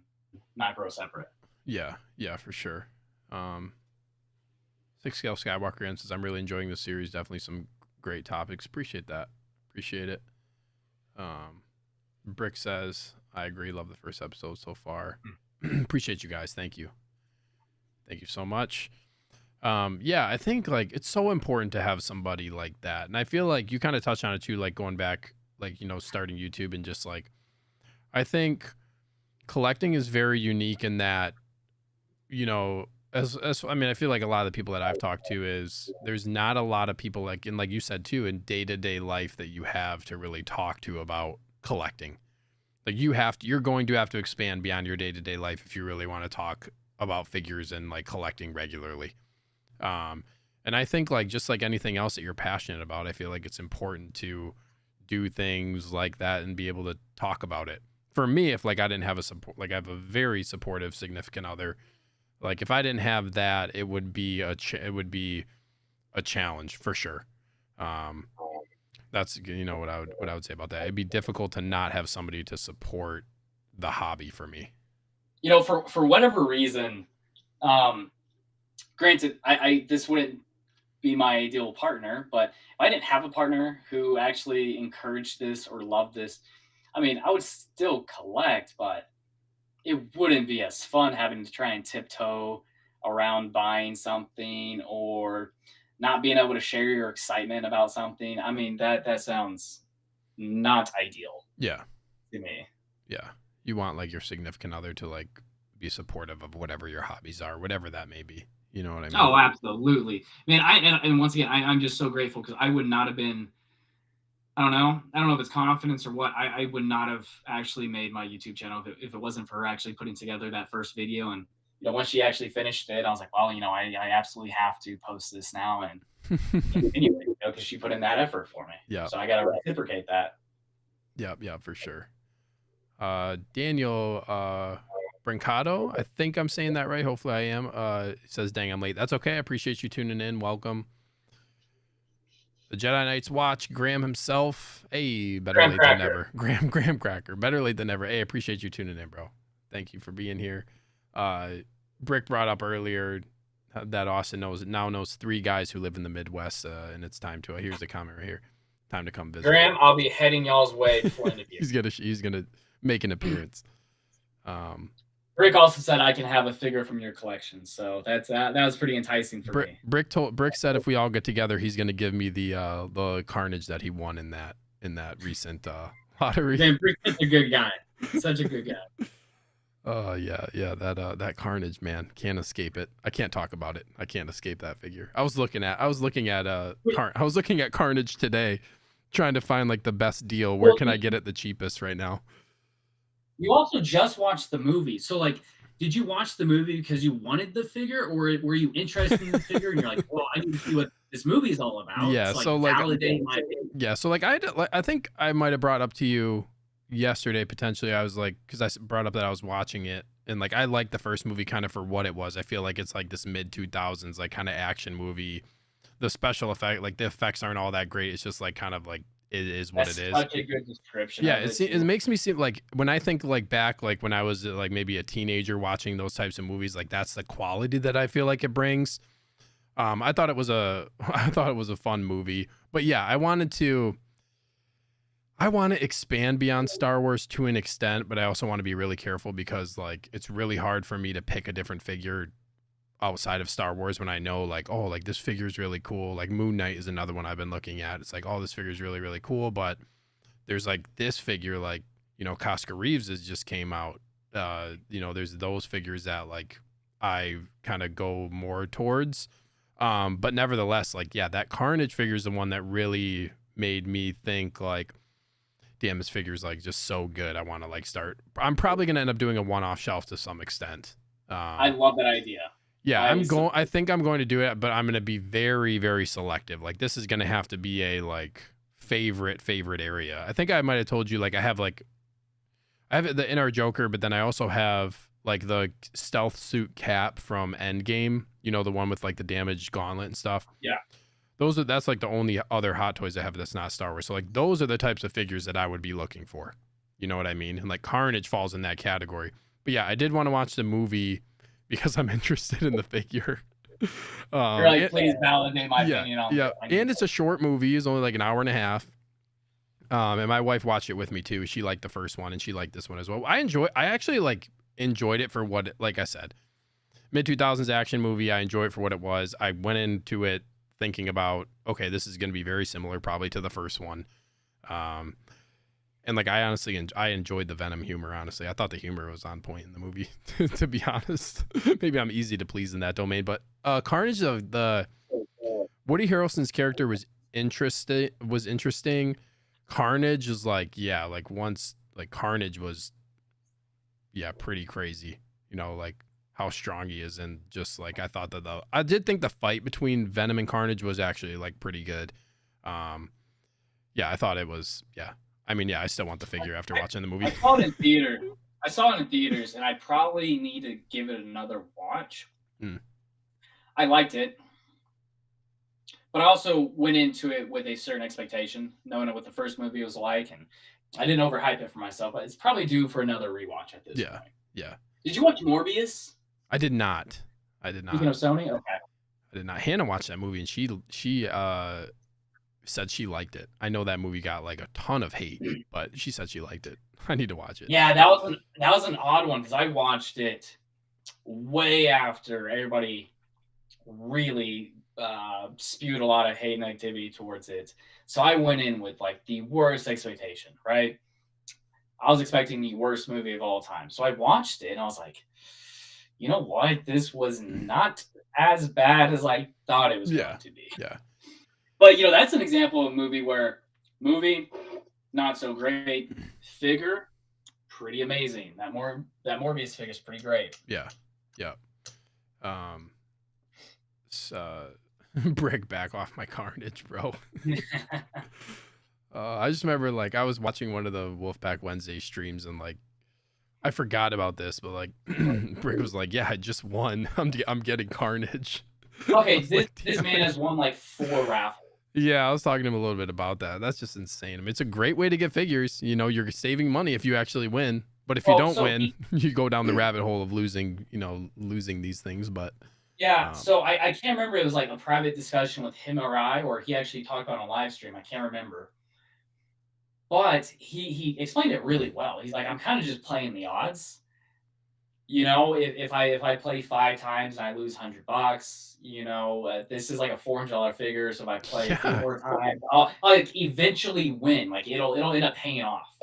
not grow separate. Yeah, for sure. Six Scale Skywalker says, I'm really enjoying this series. Definitely some great topics. Appreciate that. Appreciate it. Brick says, I agree. Love the first episode so far. Appreciate you guys. Thank you. Thank you so much. Yeah, I think like it's so important to have somebody like that. And I feel like you kind of touched on it too, like going back, like, you know, starting YouTube and just like, I think collecting is very unique in that, you know, as I mean, I feel like a lot of the people that I've talked to is there's not a lot of people like, and like you said too, in day-to-day life that you have to really talk to about collecting. Like you're going to have to expand beyond your day-to-day life if you really want to talk about figures and like collecting regularly. And I think like, just like anything else that you're passionate about, I feel like it's important to do things like that and be able to talk about it. For me, if like I didn't have a support, like I have a very supportive significant other, like if I didn't have that, it would be a challenge for sure. That's, you know, what I would say about that. It'd be difficult to not have somebody to support the hobby for me. You know, for whatever reason, granted, I this wouldn't be my ideal partner, but if I didn't have a partner who actually encouraged this or loved this, I mean, I would still collect, but it wouldn't be as fun having to try and tiptoe around buying something or not being able to share your excitement about something. I mean, that sounds not ideal. Yeah. To me. Yeah. You want like your significant other to like be supportive of whatever your hobbies are, whatever that may be. You know what I mean? Oh, absolutely. Man, and once again, I'm just so grateful because I would not have been, I don't know if it's confidence or what. I would not have actually made my YouTube channel if it wasn't for her actually putting together that first video. And, you know, once she actually finished it, I was like, well, you know, I absolutely have to post this now and continue it, you know, because she put in that effort for me. Yeah. So I got to reciprocate that. Yeah, for sure. Daniel Brancato, I think I'm saying that right. Hopefully I am. Says, dang, I'm late. That's okay. I appreciate you tuning in. Welcome. The Jedi Knights watch. Graham himself. Hey, better Graham late Cracker. than never. Graham Cracker. Better late than never. Hey, appreciate you tuning in, bro. Thank you for being here. Brick brought up earlier that Austin knows 3 guys who live in the Midwest, and it's time to. Here's the comment right here. Time to come visit. Graham, I'll be heading y'all's way before end of year. He's gonna make an appearance. Brick also said I can have a figure from your collection, so that was pretty enticing for me. Brick said if we all get together, he's gonna give me the Carnage that he won in that recent lottery. Man, Brick's such a good guy. Such a good guy. Yeah, that Carnage, man, can't escape it. I can't talk about it. I can't escape that figure. I was looking at Carnage today, trying to find like the best deal. Where can I get it the cheapest right now? You also just watched the movie. So, like, did you watch the movie because you wanted the figure, or were you interested in the figure and you're like, well, I need to see what this movie is all about? Yeah, it's, so, like, validating my opinion. Yeah, so like I think I might have brought up to you yesterday potentially. I was like, because I brought up that I was watching it, and like I liked the first movie kind of for what it was. I feel like it's like this mid 2000s like kind of action movie. The special effect, like the effects aren't all that great. It's just like kind of like it is what it is. Such a good description. Yeah, it makes me seem like when I think like back, like when I was like maybe a teenager watching those types of movies, like that's the quality that I feel like it brings. I thought it was a fun movie, but yeah, I want to expand beyond Star Wars to an extent, but I also want to be really careful because like it's really hard for me to pick a different figure outside of Star Wars when I know like, oh, like this figure is really cool. Like Moon Knight is another one I've been looking at. It's like, oh, this figure is really, really cool. But there's like this figure, like, you know, Casca Reeves has just came out. You know, there's those figures that like I kind of go more towards. But nevertheless, like, yeah, that Carnage figure is the one that really made me think like, damn, this figure is like just so good. I want to like start. I'm probably gonna end up doing a one-off shelf to some extent. I love that idea. Yeah, I think I'm going to do it, but I'm gonna be very, very selective. Like this is gonna have to be a like favorite area. I think I might have told you like I have the Inner Joker, but then I also have like the stealth suit Cap from Endgame. You know, the one with like the damaged gauntlet and stuff. Yeah. That's like the only other Hot Toys I have that's not Star Wars. So like those are the types of figures that I would be looking for. You know what I mean? And like Carnage falls in that category. But yeah, I did want to watch the movie because I'm interested in the figure. You're like, please validate my opinion on yeah. And it's a short movie. It's only like an hour and a half. And my wife watched it with me too. She liked the first one and she liked this one as well. I actually like enjoyed it for what, like I said, mid 2000s action movie. I enjoyed it for what it was. I went into it thinking about, okay, this is going to be very similar probably to the first one. And like, I honestly, I enjoyed the Venom humor. Honestly, I thought the humor was on point in the movie, to be honest. Maybe I'm easy to please in that domain, but Carnage, the Woody Harrelson's character was interesting. Carnage is like, yeah, like once like Carnage was, yeah, pretty crazy, you know, like how strong he is. And just like, I thought that I did think the fight between Venom and Carnage was actually like pretty good. Yeah, I thought it was, yeah. I mean, yeah, I still want the figure after watching the movie. I saw it in theater. I saw it in theaters, and I probably need to give it another watch. I liked it, but I also went into it with a certain expectation, knowing what the first movie was like, and I didn't overhype it for myself. But it's probably due for another rewatch at this point. Yeah. Did you watch Morbius? I did not. Speaking of Sony, okay. I did not. Hannah watched that movie, and she said she liked it. I know that movie got like a ton of hate, but she said she liked it. I need to watch it. Yeah, that was an odd one because I watched it way after everybody really spewed a lot of hate and negativity towards it. So I went in with like the worst expectation, right? I was expecting the worst movie of all time. So I watched it and I was like, you know what? This was not as bad as I thought it was going to be. Yeah. But, you know, that's an example of a movie where not so great, figure, pretty amazing. That Morbius figure is pretty great. Yeah. Brick, back off my Carnage, bro. I just remember like I was watching one of the Wolfpack Wednesday streams and like I forgot about this, but like Brick was like, "Yeah, I just won. I'm getting Carnage." Okay, this man has won like 4 raffles. Yeah, I was talking to him a little bit about that. That's just insane. I mean, it's a great way to get figures. You know, you're saving money if you actually win. But if you don't win, you go down the rabbit hole of losing these things. But yeah, so I can't remember. It was like a private discussion with him or I, or he actually talked about on a live stream. I can't remember. But he explained it really well. He's like, I'm kind of just playing the odds. You know, if I play 5 times and I lose $100, you know, this is like a $400 figure. So if I play 4 times, I'll like eventually win. Like it'll end up paying off.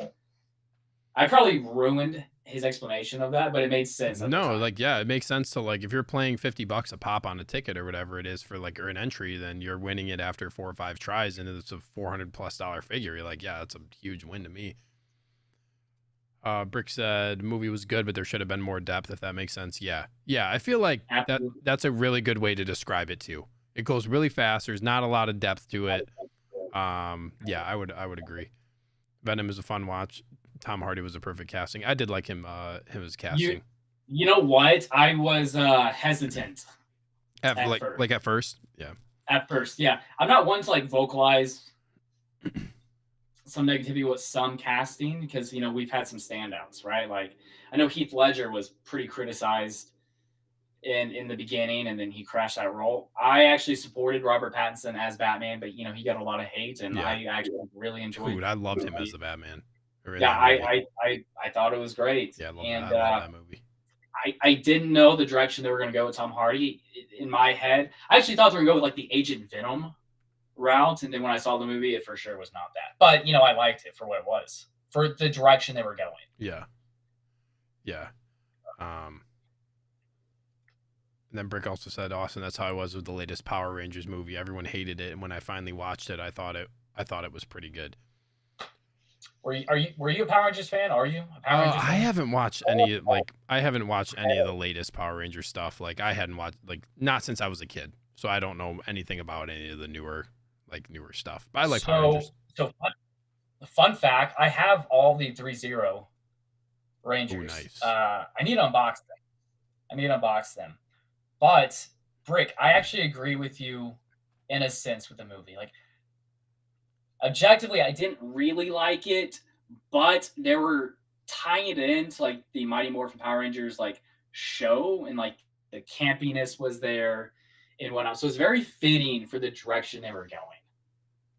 I probably ruined his explanation of that, but it made sense. No, like, yeah, it makes sense to like, if you're playing $50 a pop on a ticket or whatever it is for like, or an entry, then you're winning it after 4 or 5 tries and it's a $400+ figure. You're like, yeah, that's a huge win to me. Brick said movie was good, but there should have been more depth, if that makes sense. Yeah. I feel like that's a really good way to describe it too. It goes really fast. There's not a lot of depth to it. Yeah, I would agree. Venom is a fun watch. Tom Hardy was a perfect casting. I did like him as casting. You know what? I was hesitant. At first? Yeah. At first, yeah. I'm not one to like vocalize some negativity with some casting because, you know, we've had some standouts, right? Like I know Heath Ledger was pretty criticized in the beginning and then he crashed that role. I actually supported Robert Pattinson as Batman, but you know, he got a lot of hate and I actually really enjoyed it. I loved him as the Batman. Yeah, I thought it was great. Yeah, I love that movie. I didn't know the direction they were going to go with Tom Hardy. In my head, I actually thought they were going to go with like the Agent Venom route, and then when I saw the movie, it for sure was not that. But I liked it for what it was, for the direction they were going. Yeah. And then Brick also said, Austin, that's how I was with the latest Power Rangers movie. Everyone hated it, and when I finally watched it, I thought it was pretty good. Were you a Power Rangers fan? Are you a Power Rangers fan? I haven't watched any of the latest Power Ranger stuff. Like I hadn't watched not since I was a kid, so I don't know anything about any of the newer stuff. But I like Power Rangers. So fun fact, I have all the 3-0 Rangers. Ooh, nice. I need to unbox them. But Brick, I actually agree with you in a sense with the movie. Like objectively, I didn't really like it, but they were tying it into like the Mighty Morphin Power Rangers like show, and like the campiness was there and whatnot. So it's very fitting for the direction they were going.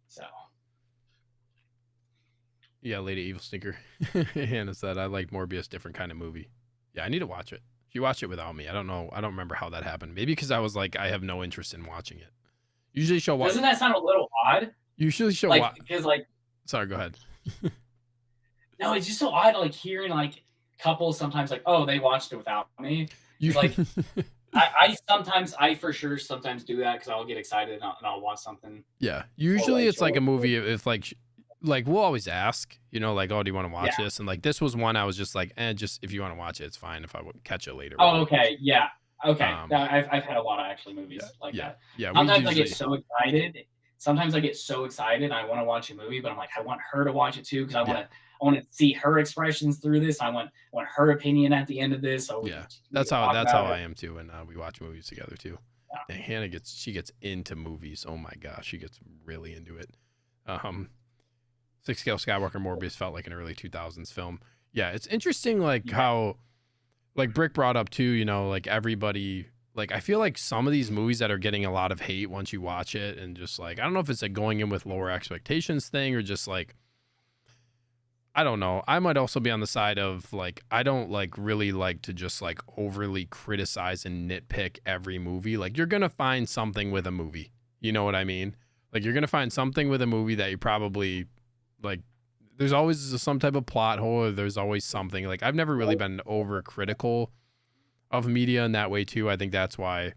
So yeah, Lady Evil Stinker. Hannah said, I like Morbius, different kind of movie. Yeah, I need to watch it. She watched it without me. I don't know. I don't remember how that happened. Maybe because I was like, I have no interest in watching it. Usually she'll watch. Doesn't that sound a little odd? Usually she'll like watch. because like. Sorry, go ahead. No, it's just so odd, like hearing like couples sometimes like, oh, they watched it without me. Like I for sure sometimes do that because I'll get excited and I'll watch something. Yeah, usually it's like a movie. If like we'll always ask, like, oh, do you want to watch this? And like this was one I was just like, just if you want to watch it, it's fine. If I would catch it later. Oh, okay, yeah, okay. I've had a lot of actually movies like that. Yeah. Sometimes I get so excited. I want to watch a movie, but I'm like, I want her to watch it too because I want to see her expressions through this. I want her opinion at the end of this. So that's how I am too. And we watch movies together too. Yeah. And Hannah gets into movies. Oh my gosh, she gets really into it. 6 Scale Skywalker Morbius felt like an early 2000s film. Yeah, it's interesting how like Brick brought up too, like everybody, like I feel like some of these movies that are getting a lot of hate once you watch it, and just like I don't know if it's a going in with lower expectations thing or just like I don't know. I might also be on the side of like I don't like really like to just like overly criticize and nitpick every movie. Like you're gonna find something with a movie. You know what I mean? Like you're gonna find something with a movie that you probably like. There's always some type of plot hole. Or there's always something. Like I've never really been over critical of media in that way too. I think that's why.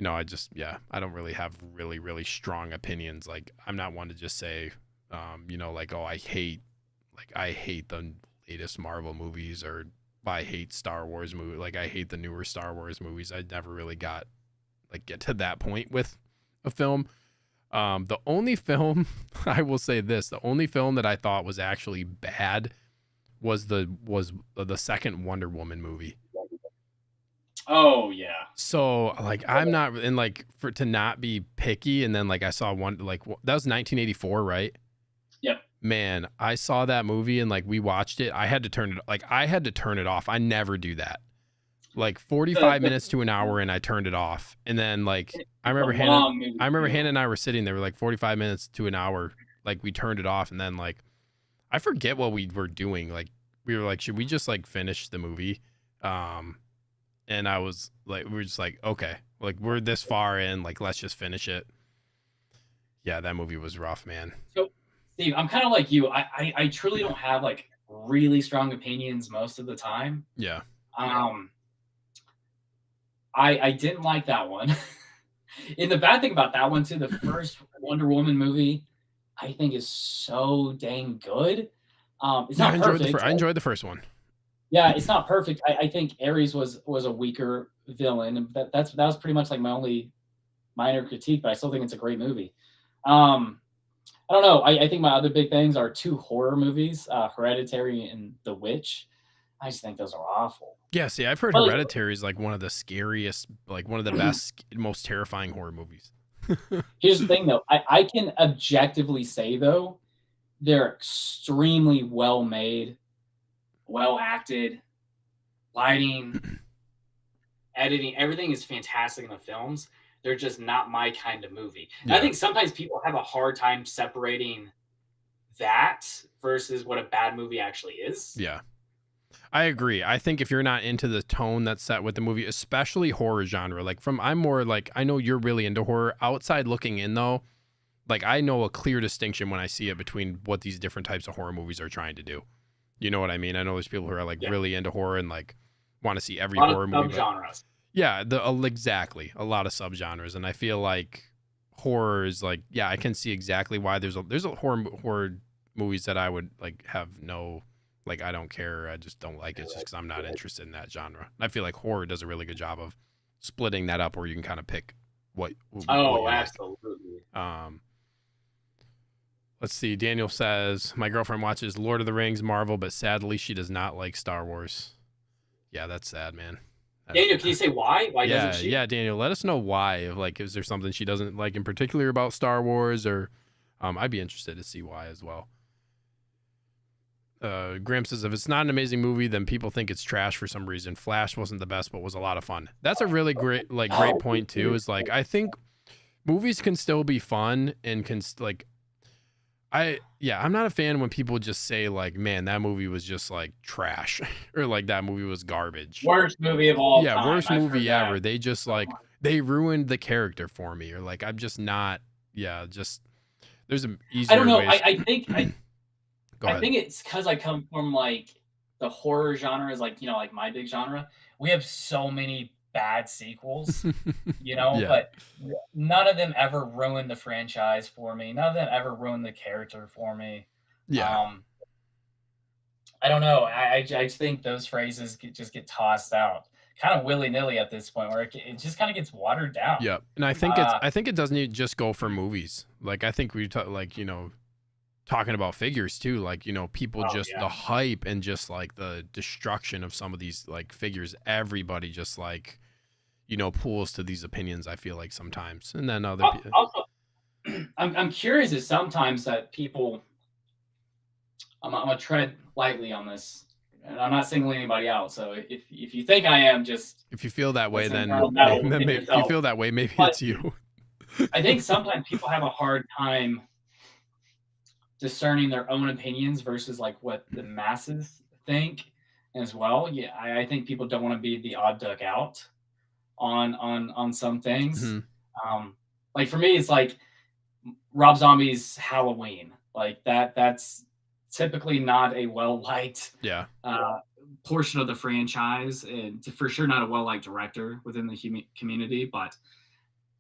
I don't really have really strong opinions. Like I'm not one to just say, like, oh, I hate the latest Marvel movies, or I hate Star Wars movies. Like I hate the newer Star Wars movies. I never really get to that point with a film. The only film I will say this, the only film that I thought was actually bad was the second Wonder Woman movie. Oh yeah. So like I'm not, and like to not be picky, and then like I saw one, like that was 1984, right? Yep. Man, I saw that movie and like we watched it. I had to turn it off. I never do that. Like 45 minutes to an hour, and I turned it off. And then like I remember Hannah and I were sitting there, we're like 45 minutes to an hour, like we turned it off, and then like I forget what we were doing. Like we were like, should we just like finish the movie? And I was like, we were just like, okay, like we're this far in, like let's just finish it. Yeah, that movie was rough, man. So Steve, I'm kind of like you. I truly don't have like really strong opinions most of the time. Yeah. I didn't like that one. And the bad thing about that one too, the first Wonder Woman movie, I think is so dang good. It's not perfect. I enjoyed the first one. Yeah, it's not perfect. I think Ares was a weaker villain, and that was pretty much like my only minor critique. But I still think it's a great movie. I don't know. I think my other big things are 2 horror movies, Hereditary and The Witch. I just think those are awful. Yeah, see, I've heard Hereditary is like one of the scariest, like one of the best, most terrifying horror movies. Here's the thing, though. I can objectively say, though, they're extremely well made, well acted, lighting, editing. Everything is fantastic in the films. They're just not my kind of movie. And I think sometimes people have a hard time separating that versus what a bad movie actually is. Yeah. I agree. I think if you're not into the tone that's set with the movie, especially horror genre, like I'm more like, I know you're really into horror. Outside looking in though, like I know a clear distinction when I see it between what these different types of horror movies are trying to do. You know what I mean? I know there's people who are like really into horror and like want to see every horror movie. Genres. Yeah, exactly. A lot of subgenres, and I feel like horror is like, yeah, I can see exactly why there's a horror movies that I would like have no, like, I don't care, I just don't like it just because I'm not interested in that genre. And I feel like horror does a really good job of splitting that up, where you can kind of pick what you absolutely like. Let's see. Daniel says, my girlfriend watches Lord of the Rings, Marvel, but sadly she does not like Star Wars. Yeah, that's sad, man. Daniel, can you say why? Why yeah, doesn't she? Yeah, Daniel, let us know why. If like, is there something she doesn't like in particular about Star Wars, or I'd be interested to see why as well. Graham says, if it's not an amazing movie, then people think it's trash for some reason. Flash wasn't the best, but was a lot of fun. That's a really great point too. Is like, I think movies can still be fun and can like, I'm not a fan when people just say like, man, that movie was just like trash or like that movie was garbage. Worst movie of all time. Yeah, worst movie ever. They just like, they ruined the character for me, or like, I'm just not, just, there's an easier I don't know. ways. I think it's because I come from like the horror genre is like, like my big genre. We have so many bad sequels, but none of them ever ruined the franchise for me. None of them ever ruined the character for me. Yeah. I don't know. I just think those phrases just get tossed out kind of willy-nilly at this point, where it just kind of gets watered down. Yeah. And I think it doesn't just go for movies. Like, I think we talking about figures too, like, people the hype and just like the destruction of some of these like figures, everybody just like, pulls to these opinions, I feel like sometimes. And then other people also, I'm curious if sometimes that people, I'm gonna tread lightly on this, and I'm not singling anybody out, so if you think I am, just if you feel that way, then if you feel that way, maybe it's you. I think sometimes people have a hard time discerning their own opinions versus like what the masses think as well. Yeah, I think people don't want to be the odd duck out on some things. Mm-hmm. Like for me, it's like Rob Zombie's Halloween. Like that's typically not a well-liked portion of the franchise, and for sure not a well-liked director within the community, but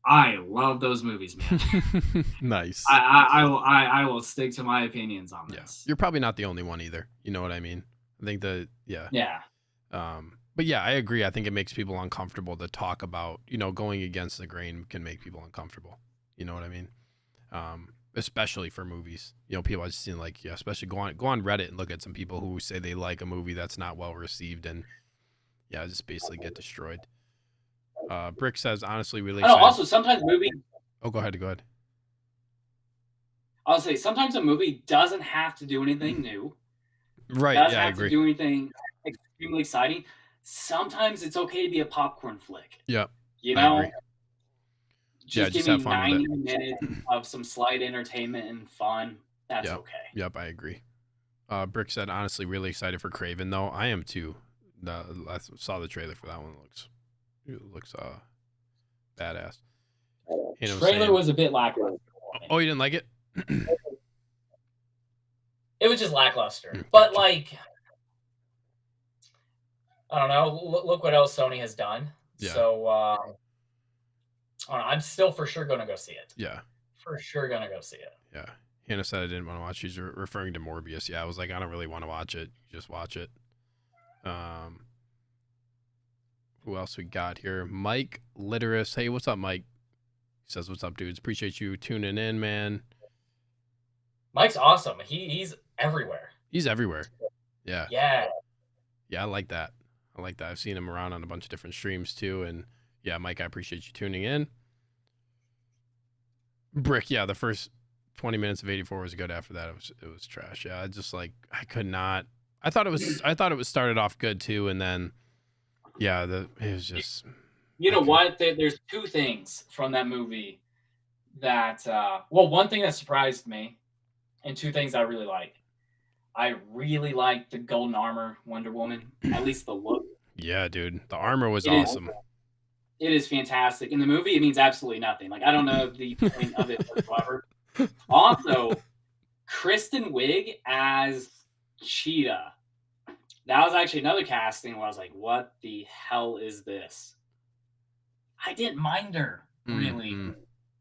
I love those movies, man. Nice. I will stick to my opinions on this. You're probably not the only one either. You know what I mean? I think Yeah. But yeah, I agree. I think it makes people uncomfortable to talk about, going against the grain can make people uncomfortable. You know what I mean? Especially for movies. People I've seen like, especially go on Reddit and look at some people who say they like a movie that's not well received, and just basically get destroyed. Brick says, honestly, really excited. Also, sometimes movies. Oh, go ahead. I'll say sometimes a movie doesn't have to do anything new. Right. Doesn't have to do anything extremely exciting. Sometimes it's okay to be a popcorn flick. Yeah. I agree. Just give me 90 minutes of some slight entertainment and fun. That's okay. Yep, I agree. Brick said, honestly, really excited for Craven, though. I am too. I saw the trailer for that one. It looks badass. Trailer was a bit lackluster. Oh, you didn't like it? It was just lackluster. But like, I don't know. Look what else Sony has done. Yeah. So I don't know, I'm still for sure going to go see it. Yeah. For sure going to go see it. Yeah. Hannah said I didn't want to watch. She's referring to Morbius. Yeah, I was like, I don't really want to watch it. Just watch it. Who else we got here? Mike Litteris. Hey, what's up, Mike? He says, what's up, dudes? Appreciate you tuning in, man. Mike's awesome. He's everywhere. He's everywhere. Yeah. Yeah. Yeah, I like that. I've seen him around on a bunch of different streams too. And yeah, Mike, I appreciate you tuning in. Brick, the first 20 minutes of 84 was good. After that, it was trash. Yeah, I could not. I thought it was started off good too, and then it was just. You know what? There's two things from that movie that one thing that surprised me, and two things I really like. I really like the golden armor Wonder Woman, at least the look. Yeah, dude, the armor was It is- awesome. It is fantastic. In the movie, it means absolutely nothing. Like, I don't know the point of it whatsoever. Also, Kristen Wiig as Cheetah. That was actually another casting where I was like, what the hell is this? I didn't mind her really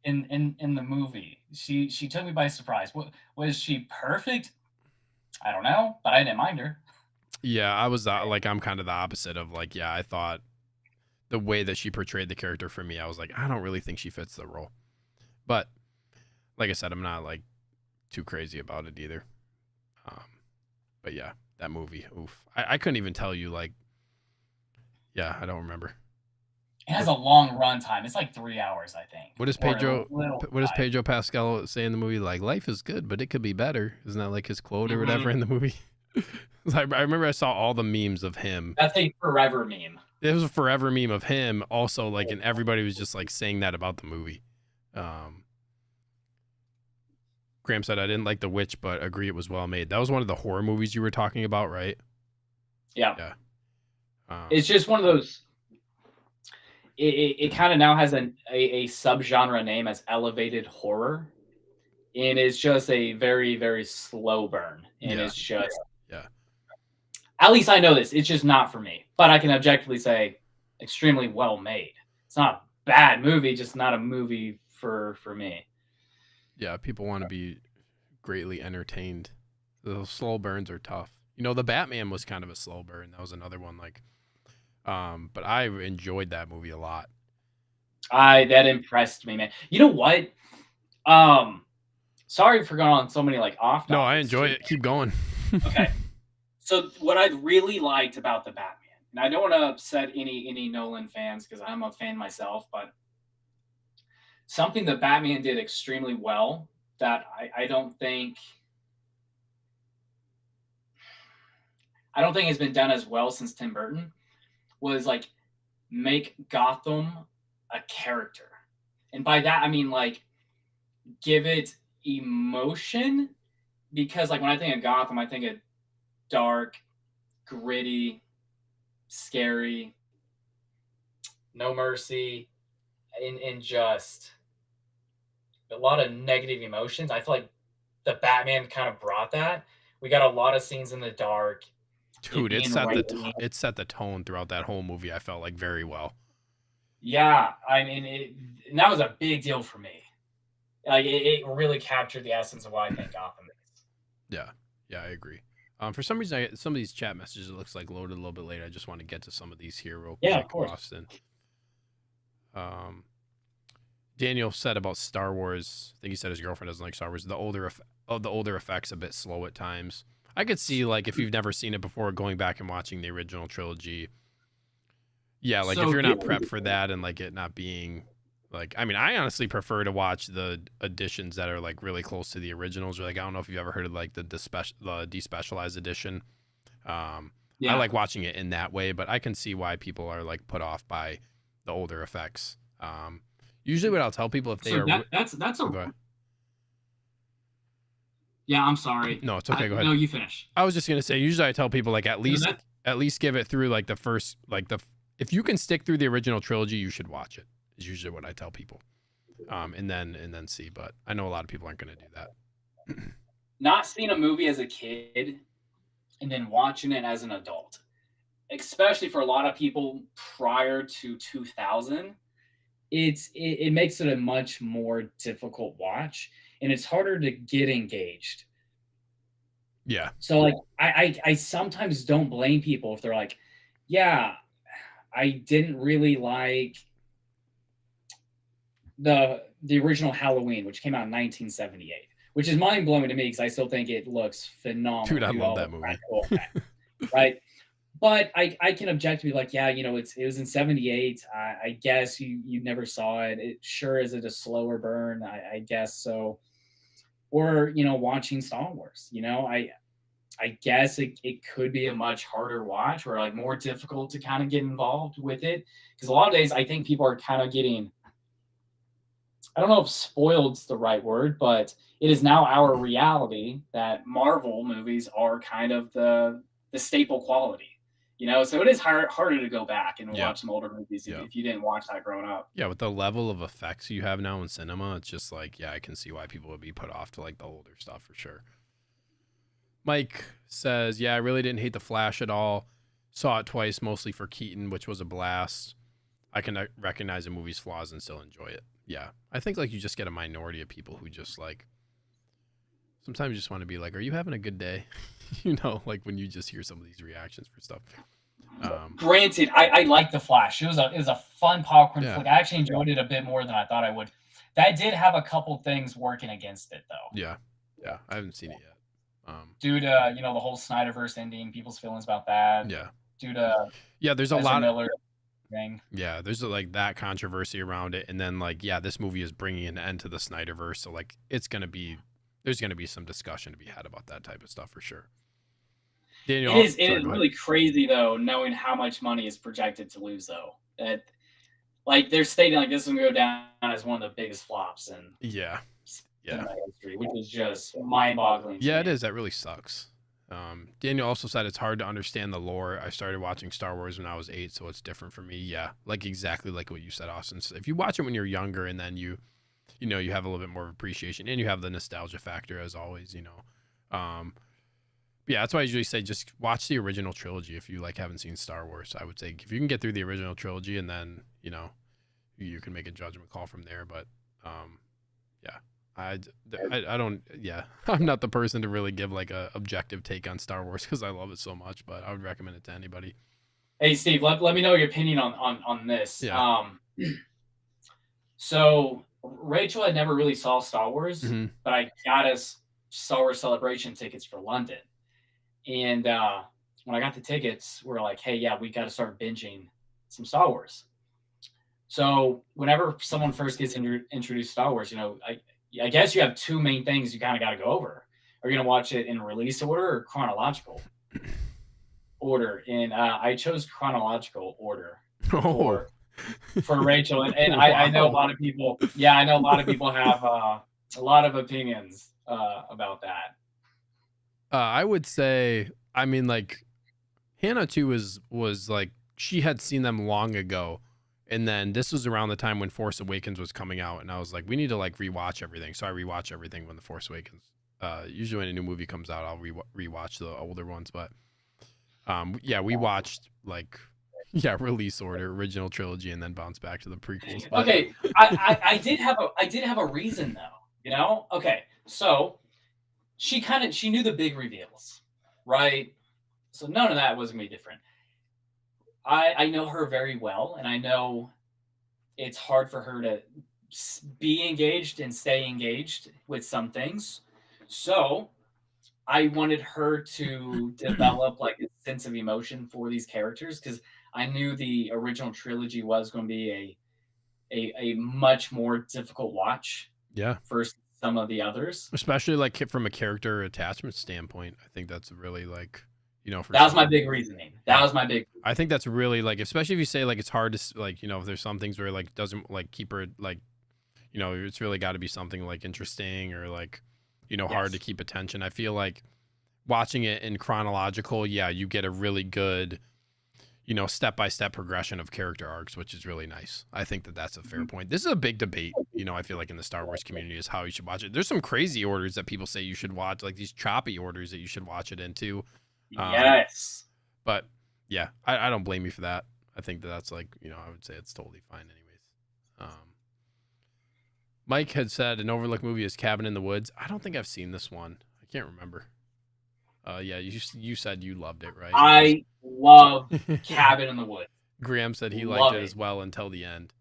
in the movie. She took me by surprise. Was she perfect? I don't know, but I didn't mind her. Yeah, I was like, I'm kind of the opposite of like, yeah, I thought the way that she portrayed the character for me, I was like, I don't really think she fits the role. But like I said, I'm not like too crazy about it either. But yeah, that movie, oof. I couldn't even tell you, like, yeah, I don't remember. It has a long run time. It's like 3 hours, I think. What does Pedro Pascal say in the movie? Like, life is good, but it could be better. Isn't that like his quote or whatever in the movie? I remember I saw all the memes of him. That's a forever meme. It was a forever meme of him also, like, and everybody was just like saying that about the movie. Graham said, I didn't like The Witch, but agree it was well made. That was one of the horror movies you were talking about, right? Yeah. It's just one of those. It kind of now has a subgenre name as elevated horror, and it's just a very, very slow burn. And it's just, at least I know this. It's just not for me. But I can objectively say, extremely well made. It's not a bad movie, just not a movie for me. Yeah, people want to be greatly entertained. Those slow burns are tough. You know, the Batman was kind of a slow burn. That was another one, like, but I enjoyed that movie a lot. That impressed me, man. You know what? Sorry for going on so many like off. No, I enjoy it. Keep going. Okay. So what I really liked about the Batman, and I don't want to upset any Nolan fans because I'm a fan myself, but something that Batman did extremely well that I don't think has been done as well since Tim Burton was like make Gotham a character. And by that I mean like give it emotion, because like when I think of Gotham, I think of dark, gritty, scary, no mercy, and just a lot of negative emotions. I feel like the Batman kind of brought that. We got a lot of scenes in the dark. Dude, it set the tone throughout that whole movie. I felt like very well. Yeah, I mean, and that was a big deal for me. Like it really captured the essence of what I think Gotham is. Yeah, I agree. For some reason, some of these chat messages, it looks like loaded a little bit late. I just want to get to some of these here real quick. Yeah, of course. Austin. Daniel said about Star Wars. I think he said his girlfriend doesn't like Star Wars. The older effects a bit slow at times. I could see, like, if you've never seen it before, going back and watching the original trilogy. Yeah, like, if you're not prepped for that and, like, it not being, like, I mean, I honestly prefer to watch the editions that are, like, really close to the originals. Or, like, I don't know if you've ever heard of, like, the despecialized edition. I like watching it in that way, but I can see why people are, like, put off by the older effects. Usually what I'll tell people if they that's a... Go ahead. Yeah, I'm sorry. No, it's okay. Go ahead. No, you finish. I was just gonna say. Usually, I tell people like at least give it through like the first if you can stick through the original trilogy, you should watch it. Is usually what I tell people, and then see. But I know a lot of people aren't gonna do that. Not seeing a movie as a kid and then watching it as an adult, especially for a lot of people prior to 2000, it makes it a much more difficult watch. And it's harder to get engaged. Yeah. So like I sometimes don't blame people if they're like, yeah, I didn't really like the original Halloween, which came out in 1978, which is mind blowing to me because I still think it looks phenomenal. Dude, I love that movie. Right. But I can objectively be like, yeah, you know, it was in 78. I guess you never saw it. It sure is a slower burn. I guess so. Or, you know, watching Star Wars, you know, I guess it could be a much harder watch or like more difficult to kind of get involved with it. Because a lot of days I think people are kind of getting I don't know if spoiled's the right word, but it is now our reality that Marvel movies are kind of the staple quality. So it is harder to go back and watch some older movies if you didn't watch that growing up. Yeah, with the level of effects you have now in cinema, it's just like, I can see why people would be put off to like the older stuff for sure. Mike says, I really didn't hate The Flash at all. Saw it twice, mostly for Keaton, which was a blast. I can recognize a movie's flaws and still enjoy it. Yeah, I think like you just get a minority of people who just like, sometimes you just want to be like, are you having a good day? Like when you just hear some of these reactions for stuff. Granted, I like The Flash. It was a fun popcorn flick. I actually enjoyed it a bit more than I thought I would. That did have a couple things working against it, though. Yeah, I haven't seen it yet. Due to the whole Snyderverse ending, people's feelings about that. Yeah. Due to there's a lot of thing. Yeah, there's like that controversy around it, and then like this movie is bringing an end to the Snyderverse, so like there's gonna be some discussion to be had about that type of stuff for sure. Daniel, it is really crazy though, knowing how much money is projected to lose though. That like they're stating like this is gonna go down as one of the biggest flops in history, which is just mind-boggling. Yeah, it is. That really sucks. Daniel also said it's hard to understand the lore. I started watching Star Wars when I was 8, so it's different for me. Yeah, like exactly like what you said, Austin. So if you watch it when you're younger and then you have a little bit more of appreciation and you have the nostalgia factor as always, yeah, that's why I usually say just watch the original trilogy if you like haven't seen Star Wars. I would say if you can get through the original trilogy and then, you can make a judgment call from there. But I don't, I'm not the person to really give like a objective take on Star Wars because I love it so much, but I would recommend it to anybody. Hey, Steve, let me know your opinion on this. Yeah. So Rachel had never really saw Star Wars, but I got us Star Wars Celebration tickets for London. And when I got the tickets, we're like, hey, we got to start binging some Star Wars. So whenever someone first gets introduced to Star Wars, I guess you have two main things you kind of got to go over. Are you going to watch it in release order or chronological order? And I chose chronological order for Rachel. And wow. I know a lot of people. Yeah, I know a lot of people have a lot of opinions about that. I would say, I mean, like Hannah too was like she had seen them long ago, and then this was around the time when Force Awakens was coming out, and I was like, we need to like rewatch everything. So I rewatch everything when the Force Awakens. Usually when a new movie comes out, I'll rewatch the older ones, but we watched like release order, original trilogy, and then bounce back to the prequels. But... Okay, I did have a reason though. Okay, so. She knew the big reveals, right? So none of that was going to be different. I know her very well, and I know it's hard for her to be engaged and stay engaged with some things. So I wanted her to develop like a sense of emotion for these characters because I knew the original trilogy was going to be a much more difficult watch. Yeah. First. Some of the others, especially like from a character attachment standpoint, I think that's really like, for that was my big reasoning. I think that's really like, especially if you say like it's hard to like, if there's some things where like doesn't like keep her like, it's really got to be something like interesting or like, hard to keep attention. I feel like watching it in chronological, you get a really good, step-by-step progression of character arcs, which is really nice. I think that's a fair point. This is a big debate, I feel like in the Star Wars community is how you should watch it. There's some crazy orders that people say you should watch, like these choppy orders that you should watch it into. Yes. But yeah, I don't blame you for that. I think that's like, I would say it's totally fine anyways. Mike had said an overlooked movie is Cabin in the Woods. I don't think I've seen this one. I can't remember. You said you loved it, right? I love Cabin in the Woods. Graham said he liked it as well until the end.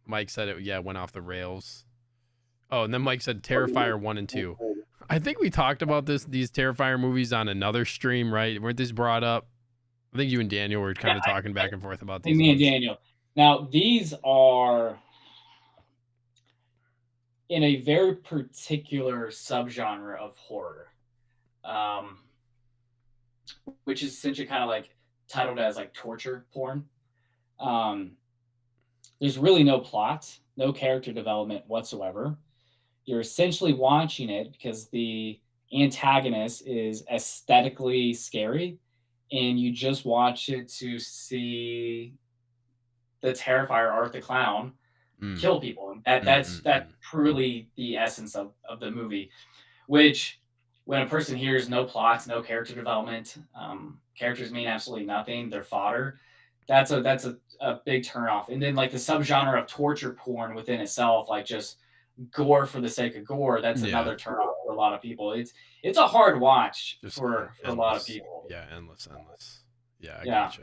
Mike said it, went off the rails. Oh, and then Mike said Terrifier 1 and 2. I think we talked about these Terrifier movies on another stream, right? Weren't these brought up? I think you and Daniel were kind of talking back and forth about these. Me and Daniel. Now, these are in a very particular subgenre of horror. Which is essentially kind of like titled as like torture porn. There's really no plot. no character development whatsoever. You're essentially watching it because the antagonist is aesthetically scary, and you just watch it to see the Terrifier, Art the Clown, Mm, kill people. And that mm, that's mm, that's mm. truly the essence of the movie. Which, when a person hears no plots, no character development, characters mean absolutely nothing. They're fodder. That's a big turnoff. And then like the subgenre of torture porn within itself, like just gore for the sake of gore, that's Yeah, another turnoff for a lot of people. It's a hard watch just for a lot of endless. people. Yeah, endless, endless. Yeah, I Yeah. gotcha.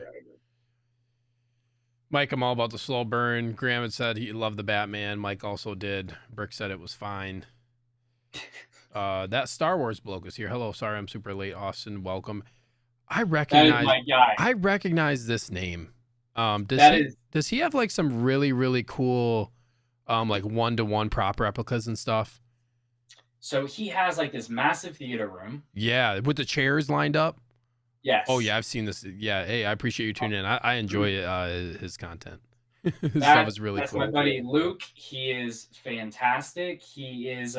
Mike, I'm all about the slow burn. Graham had said he loved the Batman. Mike also did. Brick said it was fine. That Star Wars bloke is here. Hello, sorry I'm super late. Austin, welcome. I That is recognize my guy. I recognize this name. That is Does he have like some really, really cool like 1-to-1 prop replicas and stuff? so he has like this massive theater room. Yeah, with the chairs lined up. Yes. Oh yeah, I've seen this. Yeah, hey, I appreciate you tuning in. I enjoy his content. His That, stuff is really that's cool. my buddy Luke. He is fantastic. He is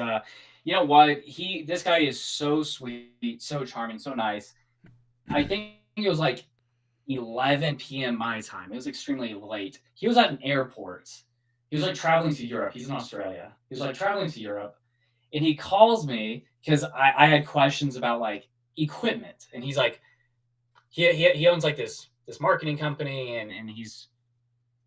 you know what? This guy is so sweet, so charming, so nice. I think it was like 11 p.m. my time. It was extremely late. He was at an airport. He was like traveling to Europe. He's in Australia. He was like traveling to Europe. And he calls me because I had questions about like equipment. And he's like, he owns like this marketing company, and he's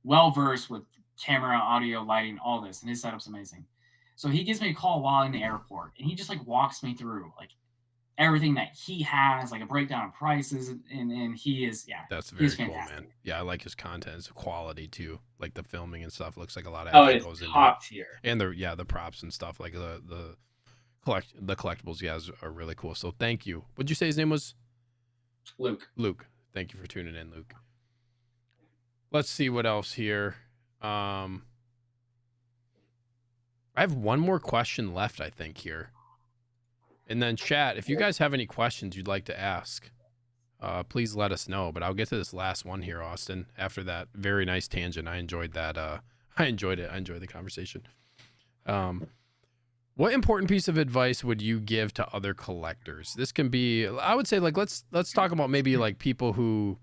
well versed with camera, audio, lighting, all this, and his setup's amazing. So he gives me a call while in the airport, and he just like walks me through like everything that he has, like a breakdown of prices, and he is That's very he's cool, fantastic. man. Yeah, I like his content. It's quality too. Like the filming and stuff looks like a lot of Oh, effort it's goes into it. top tier. And the props and stuff like the collectibles, yeah, are really cool. So thank you. What'd you say his name was? Luke. Luke. Thank you for tuning in, Luke. Let's see what else here. I have one more question left, I think, here. And then chat, if you guys have any questions you'd like to ask, please let us know. But I'll get to this last one here, Austin, after that very nice tangent. I enjoyed that. I enjoyed it. I enjoyed the conversation. What important piece of advice would you give to other collectors? This can be, I would say, like, let's talk about maybe like people who,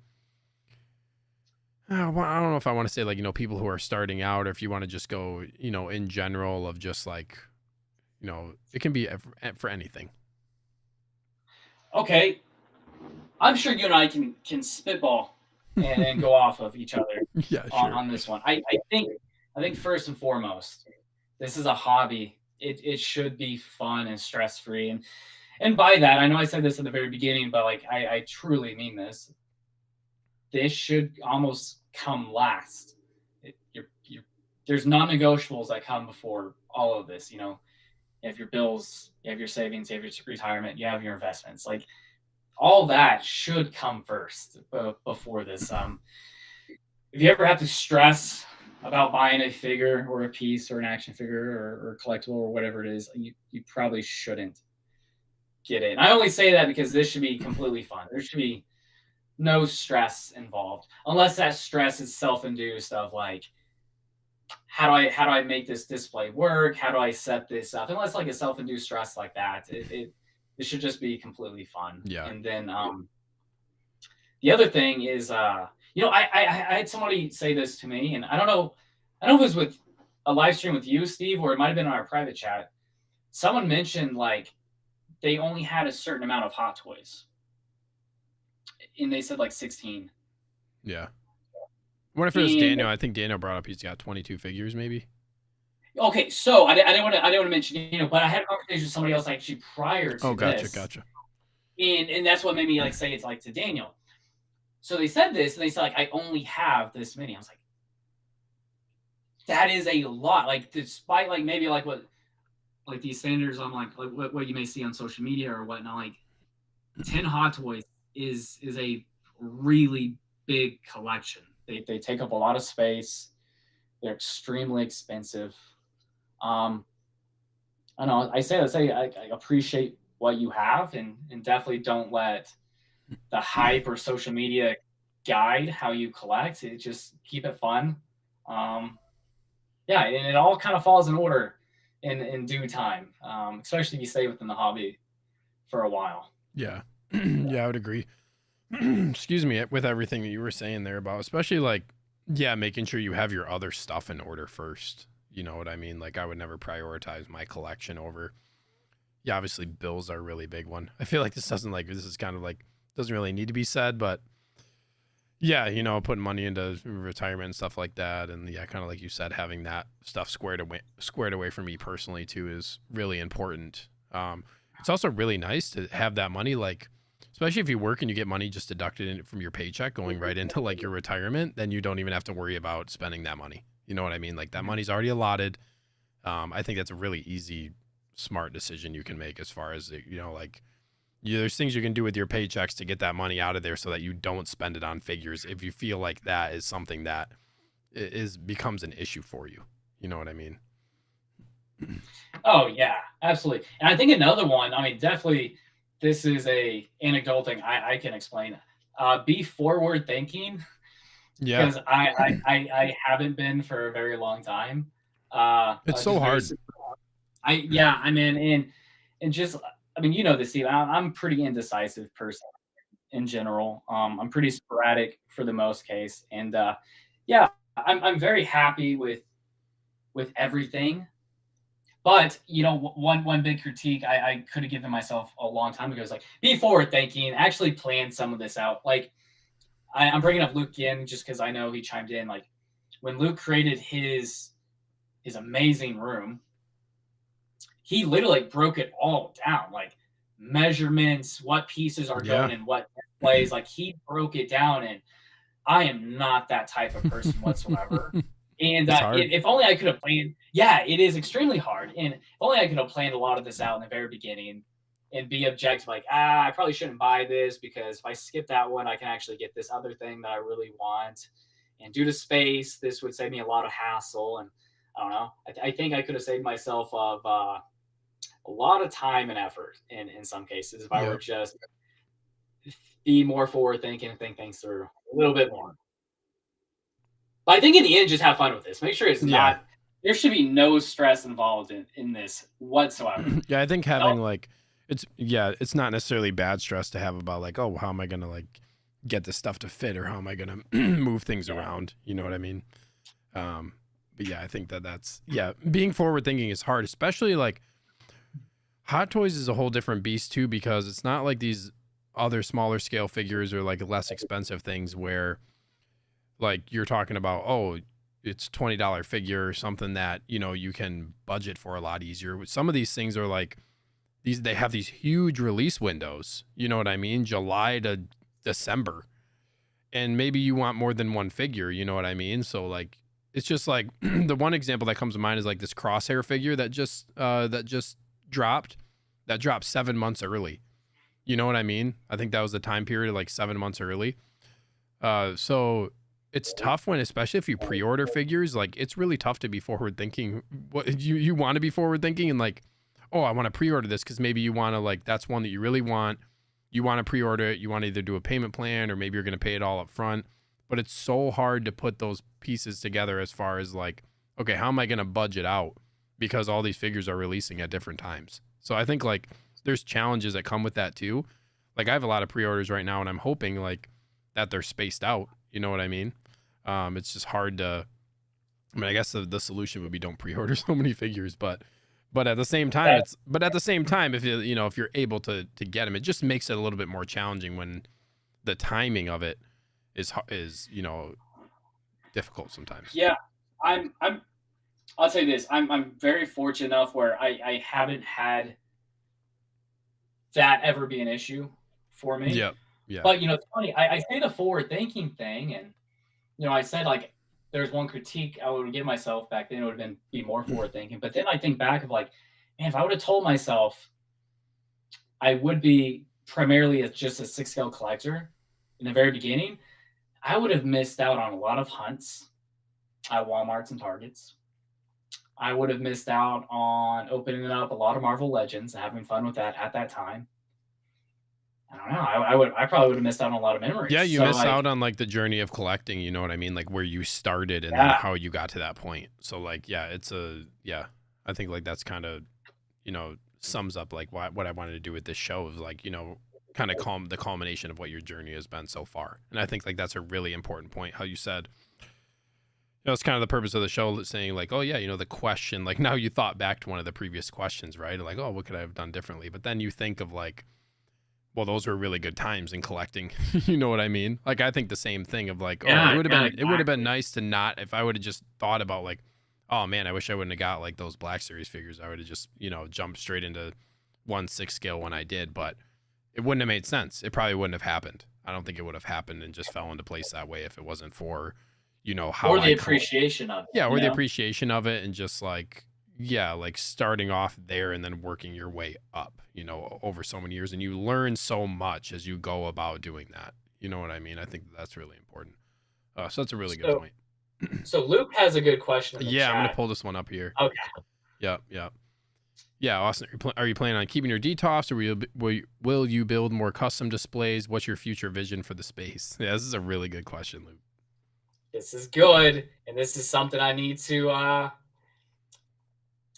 I don't know if I want to say like, people who are starting out, or if you want to just go, in general of just like, it can be for anything. Okay, I'm sure you and I can spitball and go off of each other Yeah, sure. on this one. I think first and foremost, this is a hobby. It should be fun and stress free, and by that I know I said this at the very beginning, but like I truly mean this. This should almost come last. There's non-negotiables that come before all of this. You have your bills, you have your savings, you have your retirement, you have your investments. Like all that should come first before this. If you ever have to stress about buying a figure or a piece or an action figure or collectible or whatever it is, you probably shouldn't get it. And I only say that because this should be completely fun. There should be no stress involved, unless that stress is self-induced of like, how do I make this display work? How do I set this up? Unless like a self-induced stress like that, it should just be completely fun. Yeah. And then the other thing is I had somebody say this to me, and I don't know if it was with a live stream with you, Steve, or it might have been on our private chat. Someone mentioned like they only had a certain amount of Hot Toys, and they said like 16. Yeah. I wonder if it was Daniel. I think Daniel brought up he's got 22 figures, maybe. Okay, so I didn't want to mention, but I had a conversation with somebody else actually prior to this. Gotcha. And that's what made me like say it's like to Daniel. So they said this, and they said like I only have this many. I was like, that is a lot. Like despite like maybe like what like these standards on like what you may see on social media or whatnot, like 10 Hot Toys is a really big collection. They take up a lot of space. They're extremely expensive. I know I appreciate what you have, and definitely don't let the hype or social media guide how you collect. Just keep it fun. yeah, and it all kind of falls in order in due time, especially if you stay within the hobby for a while. Yeah. Yeah, I would agree. Excuse me, with everything that you were saying there about, especially like, yeah, making sure you have your other stuff in order first. You know what I mean? Like, I would never prioritize my collection over. Yeah, obviously, bills are a really big one. I feel like this is kind of like, doesn't really need to be said, but yeah, putting money into retirement and stuff like that. And yeah, kind of like you said, having that stuff squared away for me personally too is really important. It's also really nice to have that money, like, especially if you work and you get money just deducted from your paycheck going right into like your retirement, then you don't even have to worry about spending that money. You know what I mean? Like that money's already allotted. I think that's a really easy, smart decision you can make as far as, like, there's things you can do with your paychecks to get that money out of there so that you don't spend it on figures if you feel like that is something that becomes an issue for you. You know what I mean? Oh yeah, absolutely. And I think another one, I mean, definitely this is a anecdotal thing I can explain. Be forward thinking, Yeah. because I haven't been for a very long time. It's so hard. I mean, and just, I mean, this, Steve, I'm pretty indecisive person in general. I'm pretty sporadic for the most case. And yeah, I'm very happy with everything. But one big critique I could have given myself a long time ago is like, be forward thinking, actually plan some of this out. Like I'm bringing up Luke again just because I know he chimed in. Like when Luke created his amazing room, he literally broke it all down, like measurements, what pieces are going in what plays. Like he broke it down, and I am not that type of person whatsoever. And if only I could have planned, yeah, it is extremely hard. And if only I could have planned a lot of this out in the very beginning and be objective, like, I probably shouldn't buy this because if I skip that one, I can actually get this other thing that I really want. And due to space, this would save me a lot of hassle. And I don't know. I think I could have saved myself of a lot of time and effort in some cases if I were just be more forward thinking and think things through a little bit more. But I think in the end, just have fun with this. Make sure it's not. There should be no stress involved in this whatsoever. Yeah, I think having it's not necessarily bad stress to have about like, oh, how am I gonna like get this stuff to fit, or how am I gonna move things around? You know what I mean? But yeah, I think that's being forward thinking is hard, especially like Hot Toys is a whole different beast too, because it's not like these other smaller scale figures or like less expensive things where like you're talking about, oh, it's $20 figure or something that, you can budget for a lot easier. Some of these things are like they have these huge release windows, you know what I mean? July to December. And maybe you want more than one figure, you know what I mean? So like, it's just like the one example that comes to mind is like this Crosshair figure that just dropped 7 months early. You know what I mean? I think that was the time period, like 7 months early. So it's tough especially if you pre-order figures, like it's really tough to be forward thinking. What you want to be forward thinking and like, oh, I want to pre-order this because maybe you want to like, that's one that you really want. You want to pre-order it. You want to either do a payment plan or maybe you're going to pay it all up front. But it's so hard to put those pieces together as far as like, okay, how am I going to budget out? Because all these figures are releasing at different times. So I think like there's challenges that come with that too. Like I have a lot of pre-orders right now and I'm hoping like that they're spaced out. You know what I mean? It's just hard to, I guess the solution would be don't pre-order so many figures, but at the same time, if if you're able to get them, it just makes it a little bit more challenging when the timing of it is difficult sometimes. Yeah, I'll say this. I'm very fortunate enough where I haven't had that ever be an issue for me. Yeah. But it's funny. I say the forward thinking thing, and I said like there's one critique I would give myself back then. It would have been be more forward thinking. But then I think back of like, man, if I would have told myself I would be primarily as just a 6 scale collector in the very beginning, I would have missed out on a lot of hunts at Walmarts and Targets. I would have missed out on opening up a lot of Marvel Legends and having fun with that at that time. I don't know. I probably would have missed out on a lot of memories. Yeah, you So, miss like, out on like the journey of collecting, you know what I mean? Like where you started and then yeah, how you got to that point. So like, yeah, I think like that's kind of, sums up like what I wanted to do with this show is like, kind of the culmination of what your journey has been so far. And I think like that's a really important point. How you said, it's kind of the purpose of the show, saying like, oh yeah, the question, like now you thought back to one of the previous questions, right? Like, oh, what could I have done differently? But then you think of like, well, those were really good times in collecting. You know what I mean? Like, I think the same thing of like, oh, it would have been exactly. nice to not, if I would have just thought about like, oh man, I wish I wouldn't have got like those Black Series figures. I would have just, jumped straight into 1/6 scale when I did, but it wouldn't have made sense. It probably wouldn't have happened. I don't think it would have happened and just fell into place that way if it wasn't for, how Or the I appreciation of it, yeah, or the appreciation of it and just like, yeah, like starting off there and then working your way up, over so many years. And you learn so much as you go about doing that. You know what I mean? I think that's really important. So that's a really good point. So Luke has a good question in the Yeah, chat. I'm going to pull this one up here. Okay. Yep. Yeah, Austin, are you planning on keeping your DTOFs or will you build more custom displays? What's your future vision for the space? Yeah, this is a really good question, Luke. This is good, and this is something I need to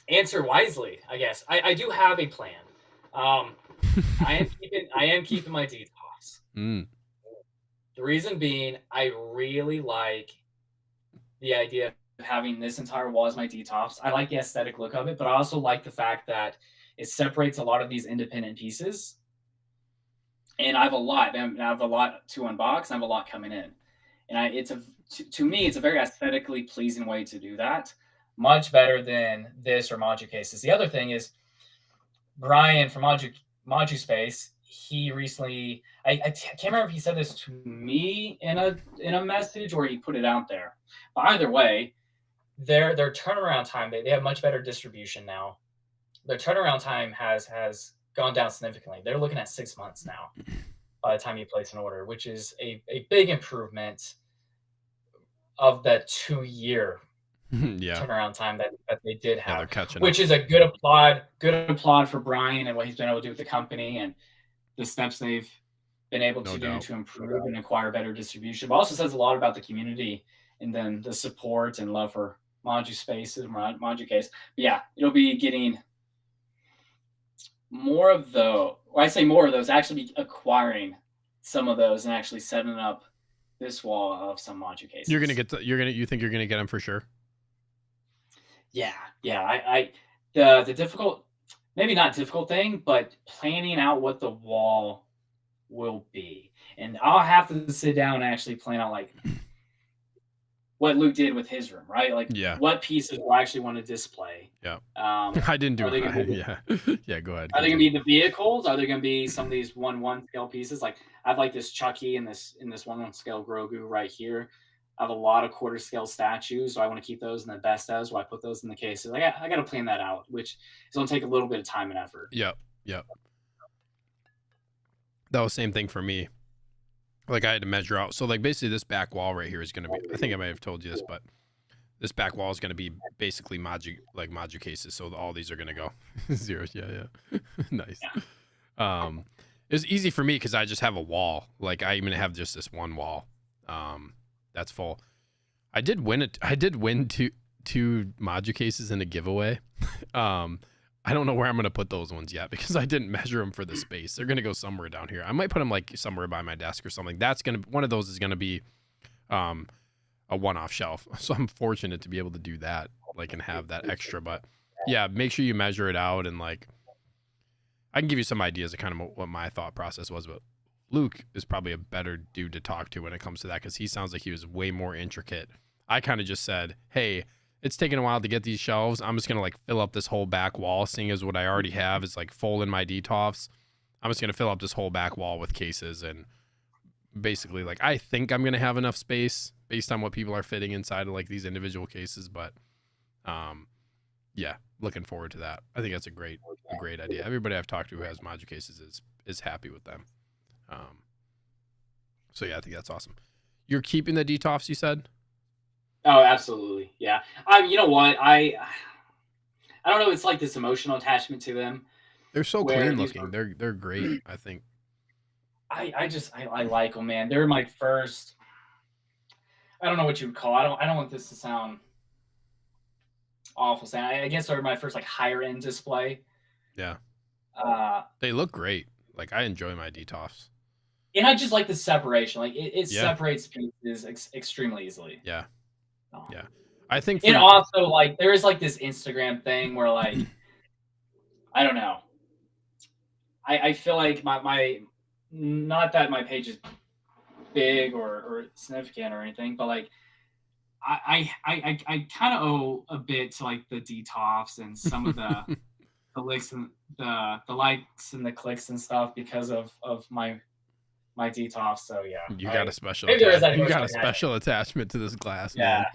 answer wisely, I guess. I do have a plan. I am keeping my DTOFs. Mm. The reason being, I really like the idea of having this entire wall as my DTOFs. I like the aesthetic look of it, but I also like the fact that it separates a lot of these independent pieces. And I have a lot to unbox. I have a lot coming in, and to me, it's a very aesthetically pleasing way to do that. Much better than this or Maju Cases. The other thing is Brian from Maju Space. He recently, I can't remember if he said this to me in a message or he put it out there. But either way, their turnaround time, they have much better distribution now. Their turnaround time has gone down significantly. They're looking at 6 months now by the time you place an order, which is a big improvement of that 2-year turnaround time that they did have, they're catching which up. is a good applaud for Brian and what he's been able to do with the company and the steps they've been able to do to improve and acquire better distribution. But also says a lot about the community and then the support and love for Maju Spaces, Maju Case. But yeah, it'll be getting more of those, actually be acquiring some of those and actually setting up this wall of some Maju Cases. You think you're gonna get them for sure? Yeah. The difficult, maybe not difficult thing, but planning out what the wall will be. And I'll have to sit down and actually plan out like what Luke did with his room, right? Like what pieces will I actually want to display. Yeah. I didn't do it. Yeah, go ahead. Are they gonna be the vehicles? Are they gonna be some of these 1/1 scale pieces? Like I have like this Chucky and this 1/1 scale Grogu right here. I have a lot of quarter scale statues, so I want to keep those in the best as. So I put those in the cases. I got to plan that out, which is going to take a little bit of time and effort. Yep. That was the same thing for me. Like I had to measure out. So like basically this back wall right here is going to be, I think I might have told you this, but this back wall is going to be basically Maju Cases. So all these are going to go zeros. Yeah. Nice. Yeah. It's easy for me because I just have a wall. Like I even have just this one wall. That's full. I did win two Maju Cases in a giveaway. I don't know where I'm going to put those ones yet because I didn't measure them for the space. They're going to go somewhere down here. I might put them like somewhere by my desk or something. One of those is going to be a one-off shelf. So I'm fortunate to be able to do that, like, and have that extra. But yeah, make sure you measure it out. And like, I can give you some ideas of kind of what my thought process was, but Luke is probably a better dude to talk to when it comes to that because he sounds like he was way more intricate. I kind of just said, hey, it's taken a while to get these shelves. I'm just going to like fill up this whole back wall, seeing as what I already have is like full in my DTOFs. I'm just going to fill up this whole back wall with cases. And basically like, I think I'm going to have enough space based on what people are fitting inside of like these individual cases. But yeah, looking forward to that. I think that's a great idea. Everybody I've talked to who has Maju Cases is happy with them. So yeah, I think that's awesome. You're keeping the DTOFs, you said? Oh, absolutely. Yeah. You know what? I don't know. It's like this emotional attachment to them. They're so clean looking. They're great, I think. I like them, man. They're my first. I don't know what you would call. I don't want this to sound awful. Saying I guess they're my first like higher end display. Yeah. Uh, They look great. Like I enjoy my Detolfs. and I just like the separation. Like it Yeah. separates pieces extremely easily. Yeah. Yeah. I think And also like there is like this Instagram thing where like I don't know. I feel like my not that my page is big or significant or anything, but like I kind of owe a bit to like the Detolfs and some of the the likes and the likes and the clicks and stuff because of my Detolfs. So yeah, you got a special maybe there is that you got a emotional special attachment to this glass, yeah.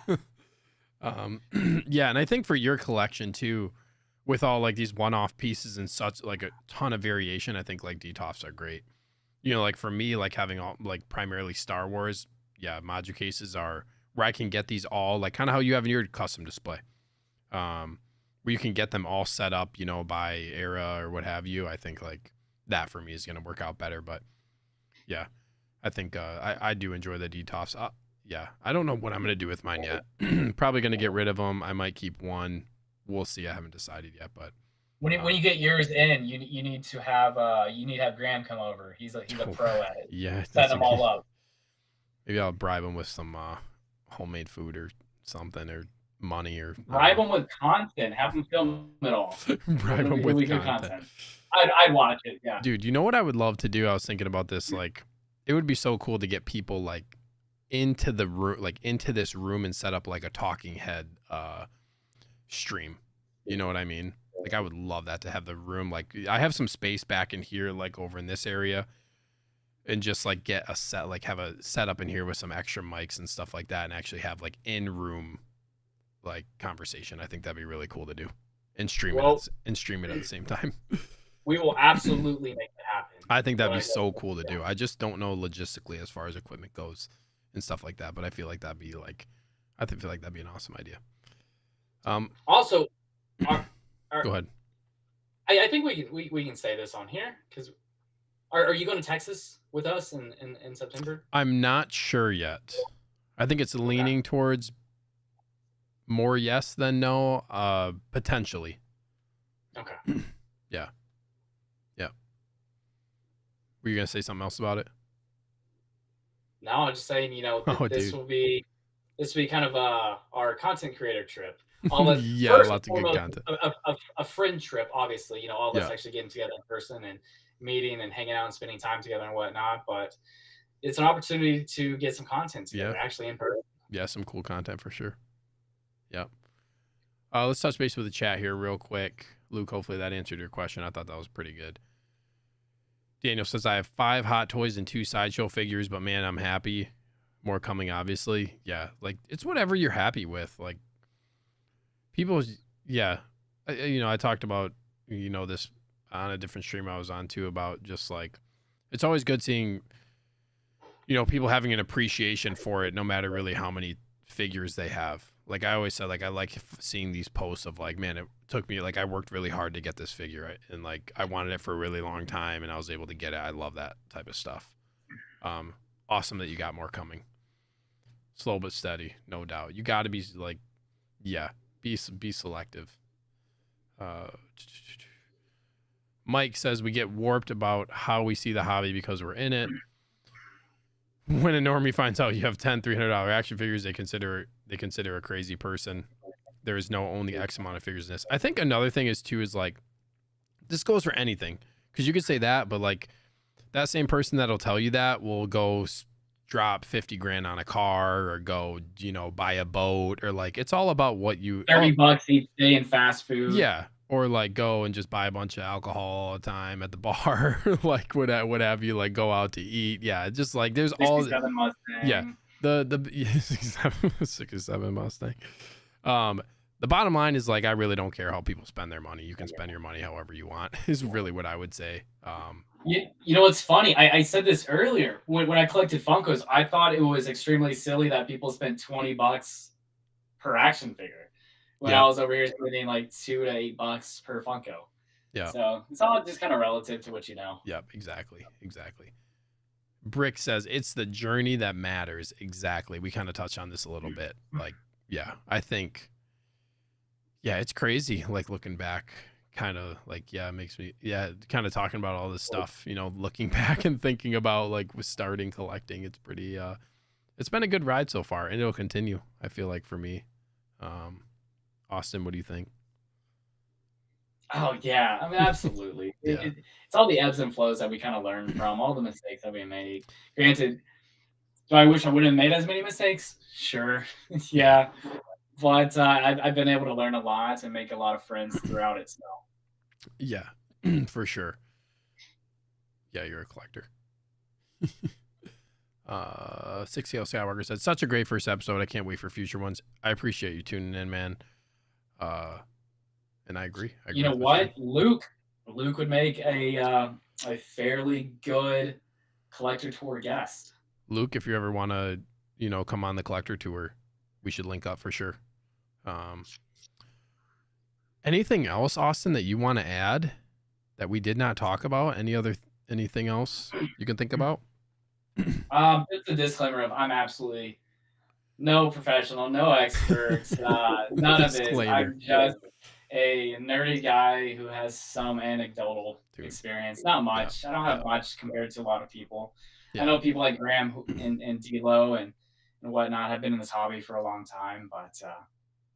man. Yeah, and I think for your collection too, with all like these one-off pieces and such like a ton of variation, I think like Detolfs are great. You know, like for me, like having all like primarily Star Wars, yeah, module cases are where I can get these all like kind of how you have in your custom display. Where you can get them all set up, you know, by era or what have you. I think like that for me is gonna work out better. But yeah, I think I do enjoy the Detolfs. Yeah, I don't know what I'm gonna do with mine yet. Probably gonna get rid of them. I might keep one. We'll see. I haven't decided yet, but When you get yours in, you need to have Graham come over. He's a pro at it. yeah, Set them all up. Maybe I'll bribe him with some homemade food or something or money or bribe them with content. Have them film it all. bribe him with content. I'd watch it. Yeah, dude. You know what I would love to do? I was thinking about this. Like, it would be so cool to get people like into the room, like into this room, and set up like a talking head stream. You know what I mean? Like, I would love that to have the room. Like, I have some space back in here, like over in this area, and just like get a set, like have a setup in here with some extra mics and stuff like that, and actually have like in room like conversation. I think that'd be really cool to do, and stream it at the same time. We will absolutely make it happen. I think that'd be so cool to do. I just don't know logistically as far as equipment goes and stuff like that, but I feel like that'd be like, feel like that'd be an awesome idea. Also, go ahead. I think we can say this on here because are you going to Texas with us in September? I'm not sure yet. I think it's leaning towards more yes than no, potentially. Okay. Yeah. Were you gonna say something else about it? No, I'm just saying, you know, this will be kind of our content creator trip. Yeah, lots of good content. A friend trip, obviously. You know, all of us actually getting together in person and meeting and hanging out and spending time together and whatnot. But it's an opportunity to get some content together, actually in person. Yeah, some cool content for sure. Yep. Let's touch base with the chat here real quick. Luke, hopefully that answered your question. I thought that was pretty good. Daniel says, I have 5 Hot Toys and 2 Sideshow figures, but man, I'm happy. More coming, obviously. Yeah, like, it's whatever you're happy with. Like, people, yeah. You know, I talked about, you know, this on a different stream I was on, too, about just, like, it's always good seeing, you know, people having an appreciation for it, no matter really how many figures they have. Like I always said, like I like seeing these posts of like, man, it took me, like I worked really hard to get this figure, right? And like I wanted it for a really long time and I was able to get it. I love that type of stuff. Awesome that you got more coming. Slow but steady, no doubt. You got to be like, yeah, be selective. Mike says we get warped about how we see the hobby because we're in it. When a normie finds out you have 10 $300 action figures, they consider a crazy person. There is no only X amount of figures in this. I think another thing is like, this goes for anything, because you could say that, but like that same person that'll tell you that will go drop 50 grand on a car or go, you know, buy a boat, or like it's all about what you $30 each day in fast food. Yeah. Or like go and just buy a bunch of alcohol all the time at the bar, like what have you, like go out to eat. Yeah, just like there's all Mustang. Yeah, the 67 Mustang. The bottom line is like I really don't care how people spend their money. You can spend your money however you want. Is really what I would say. You know what's funny? I said this earlier when I collected Funkos. I thought it was extremely silly that people spent $20 per action figure. When I was over here spending like $2 to $8 per Funko. Yeah. So it's all just kind of relative to what you know. Yep. Exactly. Brick says it's the journey that matters. Exactly. We kind of touched on this a little bit. Like, yeah, I think, yeah, it's crazy. Like looking back, kind of like, yeah, it makes me, yeah, kind of talking about all this stuff, looking back and thinking about like with starting collecting. It's pretty, it's been a good ride so far, and it'll continue. I feel like for me. Austin, what do you think? Oh yeah, I mean absolutely. Yeah. It's all the ebbs and flows that we kind of learn from, all the mistakes that we made. Granted, do I wish I wouldn't have made as many mistakes? Sure, yeah. But I've been able to learn a lot and make a lot of friends throughout it. So Yeah, for sure. Yeah, you're a collector. 6 Skywalker said, such a great first episode. I can't wait for future ones. I appreciate you tuning in, man. And I agree. You know what? Luke would make a fairly good collector tour guest. Luke, if you ever want to, come on the collector tour, we should link up for sure. Anything else, Austin, that you want to add that we did not talk about? Anything else you can think about? Just a disclaimer of I'm absolutely no professional, no experts, none of this. I'm just a nerdy guy who has some anecdotal experience. Not much. I don't have much compared to a lot of people. I know people like Graham and D'Lo and whatnot have been in this hobby for a long time, but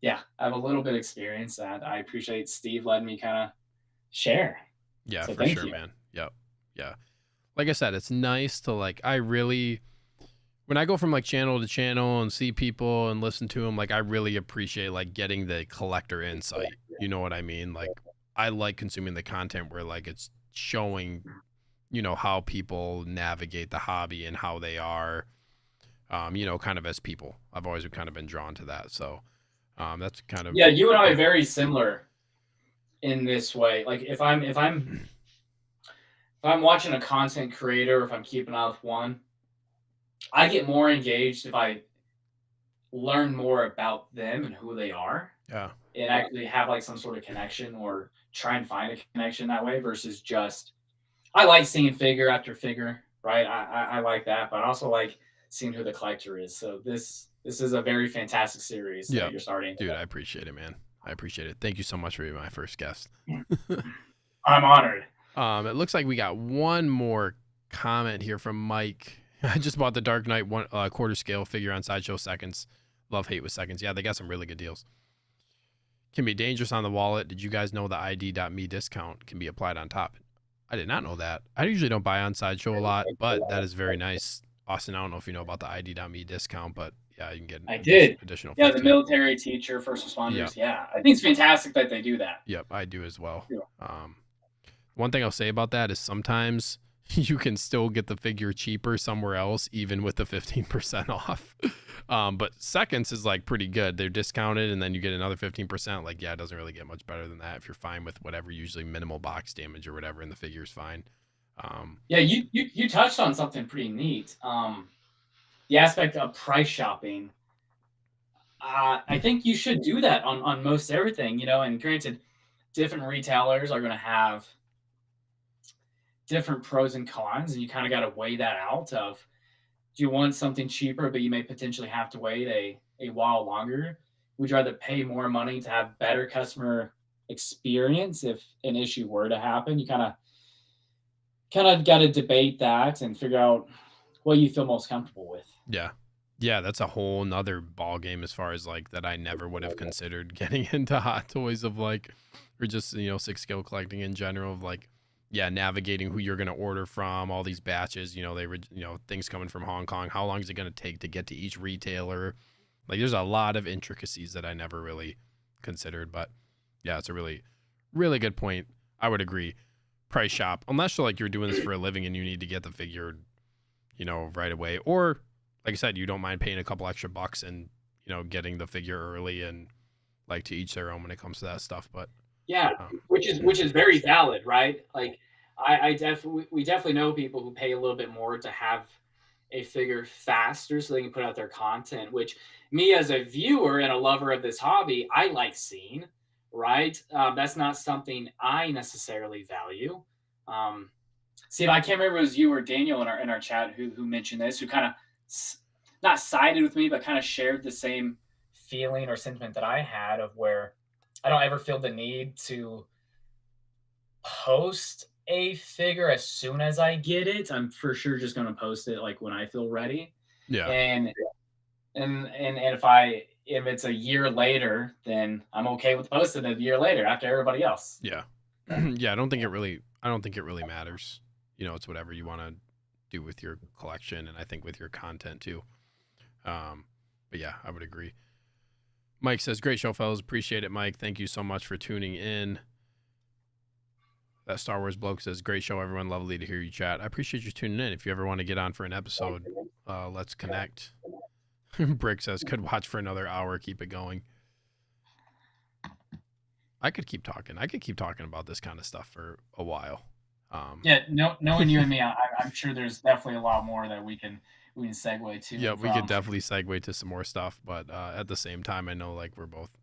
I have a little bit of experience that I appreciate Steve letting me kind of share. Yeah, so for sure, man. Yep. Yeah. Like I said, it's nice to when I go from like channel to channel and see people and listen to them, like I really appreciate like getting the collector insight. You know what I mean? Like I like consuming the content where like it's showing, how people navigate the hobby and how they are, kind of as people. I've always kind of been drawn to that. So that's kind of. Yeah, you and I are very similar in this way. Like if I'm watching a content creator, if I'm keeping up with one, I get more engaged if I learn more about them and who they are. Yeah. And actually have like some sort of connection or try and find a connection that way versus just, I like seeing figure after figure, right? I like that, but I also like seeing who the collector is. So this is a very fantastic series that you're starting. Dude, I appreciate it, man. I appreciate it. Thank you so much for being my first guest. I'm honored. It looks like we got one more comment here from Mike. I just bought the Dark Knight quarter scale figure on Sideshow Seconds. Love hate with Seconds. Yeah, they got some really good deals. Can be dangerous on the wallet. Did you guys know the ID.me discount can be applied on top? I did not know that. I usually don't buy on Sideshow a lot, but that is very nice. Austin, I don't know if you know about the ID.me discount, but yeah, you can get additional. Yeah, 15. The military, teacher, first responders. Yeah, I think it's fantastic that they do that. Yep, I do as well. One thing I'll say about that is sometimes you can still get the figure cheaper somewhere else, even with the 15% off. But Seconds is like pretty good. They're discounted and then you get another 15%. Like, yeah, it doesn't really get much better than that if you're fine with whatever, usually minimal box damage or whatever, and the figure's fine. Yeah, you touched on something pretty neat. The aspect of price shopping. I think you should do that on most everything, and granted, different retailers are going to have different pros and cons, and you kind of got to weigh that out of, do you want something cheaper, but you may potentially have to wait a while longer? Would you rather pay more money to have better customer experience if an issue were to happen? You kind of got to debate that and figure out what you feel most comfortable with. Yeah, that's a whole nother ball game as far as like that I never would have considered getting into Hot Toys of like, or just, 6 scale collecting in general of like, yeah, navigating who you're going to order from, all these batches, things coming from Hong Kong. How long is it going to take to get to each retailer? Like there's a lot of intricacies that I never really considered, but yeah, it's a really, really good point. I would agree. Price shop, unless you're doing this for a living and you need to get the figure, right away. Or like I said, you don't mind paying a couple extra bucks and, getting the figure early, and like to each their own when it comes to that stuff. But yeah, which is very valid, right? Like we definitely know people who pay a little bit more to have a figure faster so they can put out their content, which me as a viewer and a lover of this hobby, I like seeing, right? That's not something I necessarily value. See, I can't remember if it was you or Daniel in our chat who mentioned this, who kind of not sided with me, but kind of shared the same feeling or sentiment that I had of where I don't ever feel the need to post a figure as soon as I get it. I'm for sure just going to post it like when I feel ready. Yeah. And if it's a year later, then I'm okay with posting it a year later after everybody else. Yeah. Yeah. I don't think it really matters. You know, it's whatever you want to do with your collection, and I think with your content too. But yeah, I would agree. Mike says, great show, fellas. Appreciate it, Mike. Thank you so much for tuning in. That Star Wars bloke says, great show, everyone. Lovely to hear you chat. I appreciate you tuning in. If you ever want to get on for an episode, let's connect. Brick says, could watch for another hour. Keep it going. I could keep talking. I could keep talking about this kind of stuff for a while. Knowing you and me, I'm sure there's definitely a lot more that we can segue to. Yeah, we could definitely segue to some more stuff, but at the same time, I know like we're both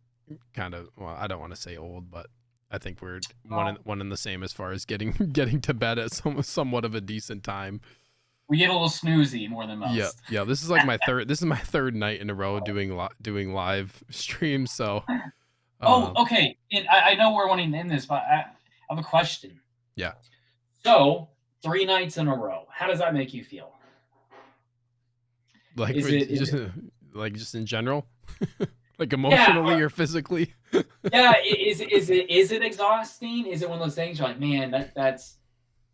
kind of, well, I don't want to say old, but I think we're one and the same as far as getting to bed at somewhat of a decent time. We get a little snoozy more than most. Yeah. This is like my third night in a row doing live streams. So. Okay. And I know we're wanting to end this, but I have a question. Yeah. So 3 nights in a row, how does that make you feel? Like just in general, like emotionally or physically. Yeah. Is it exhausting? Is it one of those things you're like, man, that's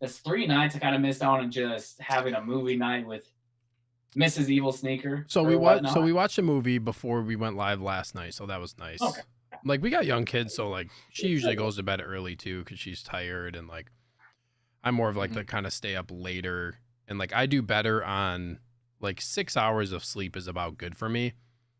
3 nights I kind of missed out on just having a movie night with Mrs. Evil Sneaker. So we watched a movie before we went live last night, so that was nice. Okay. Like we got young kids, so like she usually goes to bed early too because she's tired, and like I'm more of like the kind of stay up later, and like I do better on like 6 hours of sleep is about good for me.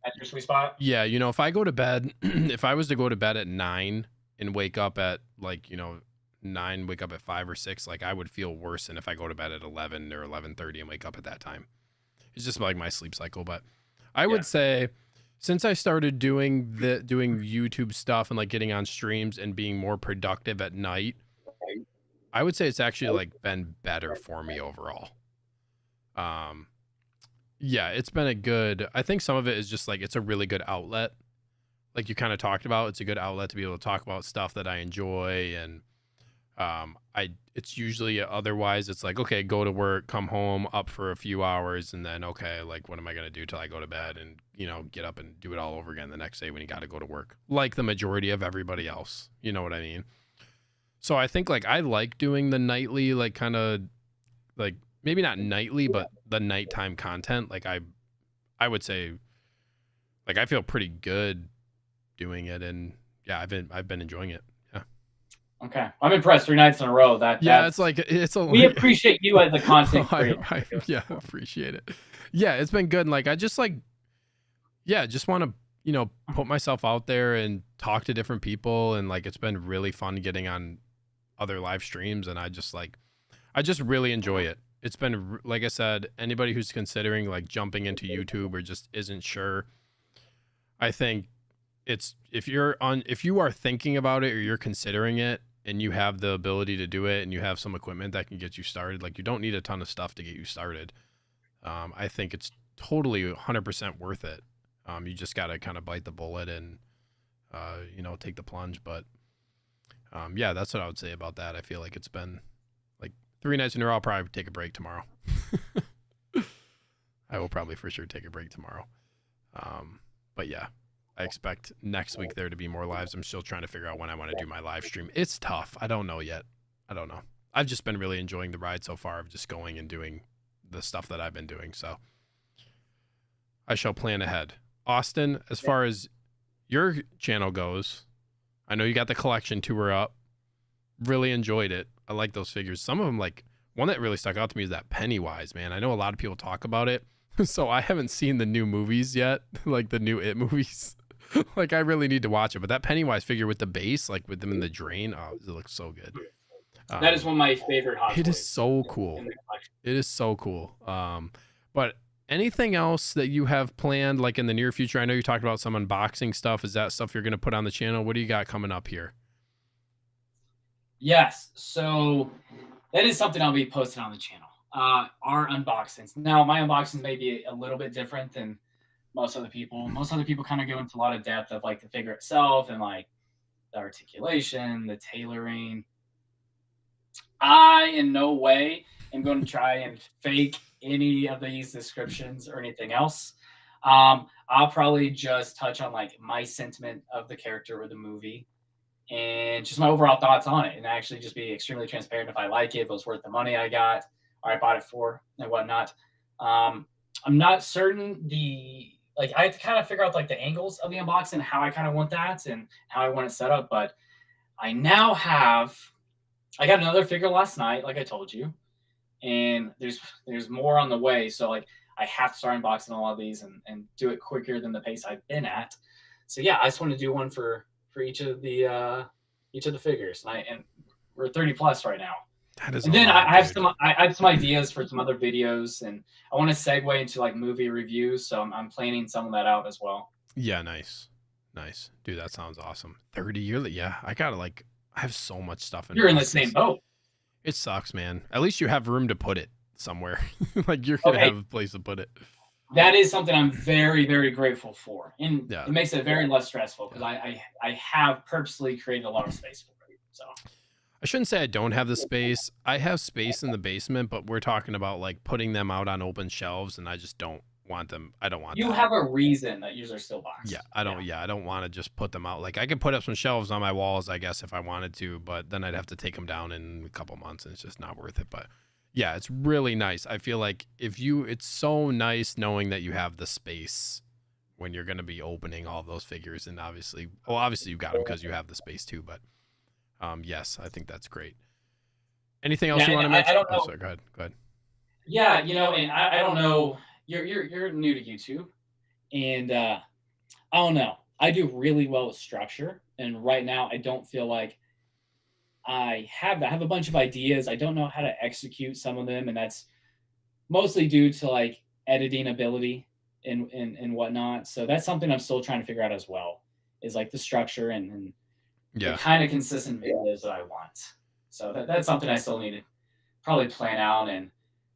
That's your sweet spot? Yeah, you know, if I go to bed, if I was to go to bed at 9 and wake up at like, you know, 9, wake up at 5 or 6, like I would feel worse than if I go to bed at 11 or 11:30 and wake up at that time. It's just like my sleep cycle. But I would say since I started doing YouTube stuff and like getting on streams and being more productive at night, I would say it's actually like been better for me overall. Yeah, it's been I think some of it is just like, it's a really good outlet. Like you kind of talked about, it's a good outlet to be able to talk about stuff that I enjoy. And it's usually otherwise it's like, okay, go to work, come home, up for a few hours. And then, okay, like what am I going to do till I go to bed and, you know, get up and do it all over again the next day when you got to go to work, like the majority of everybody else. You know what I mean? So I think like I like doing the nightly, like kind of like maybe not nightly, but the nighttime content. Like I would say like I feel pretty good doing it, and yeah, I've been enjoying it. Yeah. Okay, I'm impressed. 3 nights in a row. We appreciate you as a content creator. Yeah, appreciate it. Yeah, it's been good. And like I just like, yeah, just want to, you know, put myself out there and talk to different people, and like it's been really fun getting on other live streams, and I just really enjoy it. It's been, like I said, anybody who's considering like jumping into YouTube or just isn't sure, I think if you are thinking about it or you're considering it and you have the ability to do it and you have some equipment that can get you started, like you don't need a ton of stuff to get you started. I think it's totally 100% worth it. You just got to kind of bite the bullet and, you know, take the plunge. But yeah, that's what I would say about that. I feel like it's been like 3 nights in a row. I'll probably take a break tomorrow. I will probably for sure take a break tomorrow. But yeah, I expect next week there to be more lives. I'm still trying to figure out when I want to do my live stream. It's tough. I don't know yet. I don't know. I've just been really enjoying the ride so far of just going and doing the stuff that I've been doing. So I shall plan ahead. Austin, as far as your channel goes, I know you got the collection tour up. Really enjoyed it. I like those figures. Some of them, like one that really stuck out to me is that Pennywise, man. I know a lot of people talk about it. So I haven't seen the new movies yet, like the new It movies. Like I really need to watch it. But that Pennywise figure with the base, like with them in the drain, oh, it looks so good. That is one of my favorite Hot Toys. It is so cool. It is so cool. But Anything else that you have planned, like in the near future? I know you talked about some unboxing stuff. Is that stuff you're going to put on the channel? What do you got coming up here? Yes. So that is something I'll be posting on the channel. Our unboxings. Now, my unboxings may be a little bit different than most other people. Most other people kind of go into a lot of depth of like the figure itself and like the articulation, the tailoring. I, in no way, am going to try and fake any of these descriptions or anything else. I'll probably just touch on like my sentiment of the character or the movie and just my overall thoughts on it, and actually just be extremely transparent if I like it, if it was worth the money I got or I bought it for and whatnot. I'm not certain I have to kind of figure out like the angles of the unboxing, how I kind of want that and how I want it set up. But I got another figure last night, like I told you, and there's more on the way. So like I have to start unboxing a lot of these and do it quicker than the pace I've been at. So yeah, I just want to do one for each of the figures, and we're 30 plus right now. And then I have some ideas for some other videos, and I want to segue into like movie reviews. So I'm planning some of that out as well. Yeah, nice, dude. That sounds awesome. 30 yearly, yeah. I have so much stuff in. You're in the same boat. It sucks, man. At least you have room to put it somewhere. Like you're gonna have a place to put it. That is something I'm very, very grateful for, and it makes it very less stressful because I have purposely created a lot of space for it. So I shouldn't say I don't have the space. I have space in the basement, but we're talking about like putting them out on open shelves, and I just don't want them. I don't want. You have a reason that yours are still boxed. Yeah, I don't. Yeah, I don't want to just put them out. Like I could put up some shelves on my walls, I guess, if I wanted to, but then I'd have to take them down in a couple months, and it's just not worth it. But yeah, it's really nice. I feel like it's so nice knowing that you have the space when you're going to be opening all those figures, and obviously you got them because you have the space too. But yes, I think that's great. Anything else you want to mention? I don't know. Oh, sorry, go ahead. Yeah, and I don't know. You're new to YouTube, and I don't know. I do really well with structure, and right now I don't feel like I have a bunch of ideas. I don't know how to execute some of them, and that's mostly due to like editing ability and whatnot. So that's something I'm still trying to figure out as well, is like the structure and the kind of consistent videos that I want. So that's something I still need to probably plan out and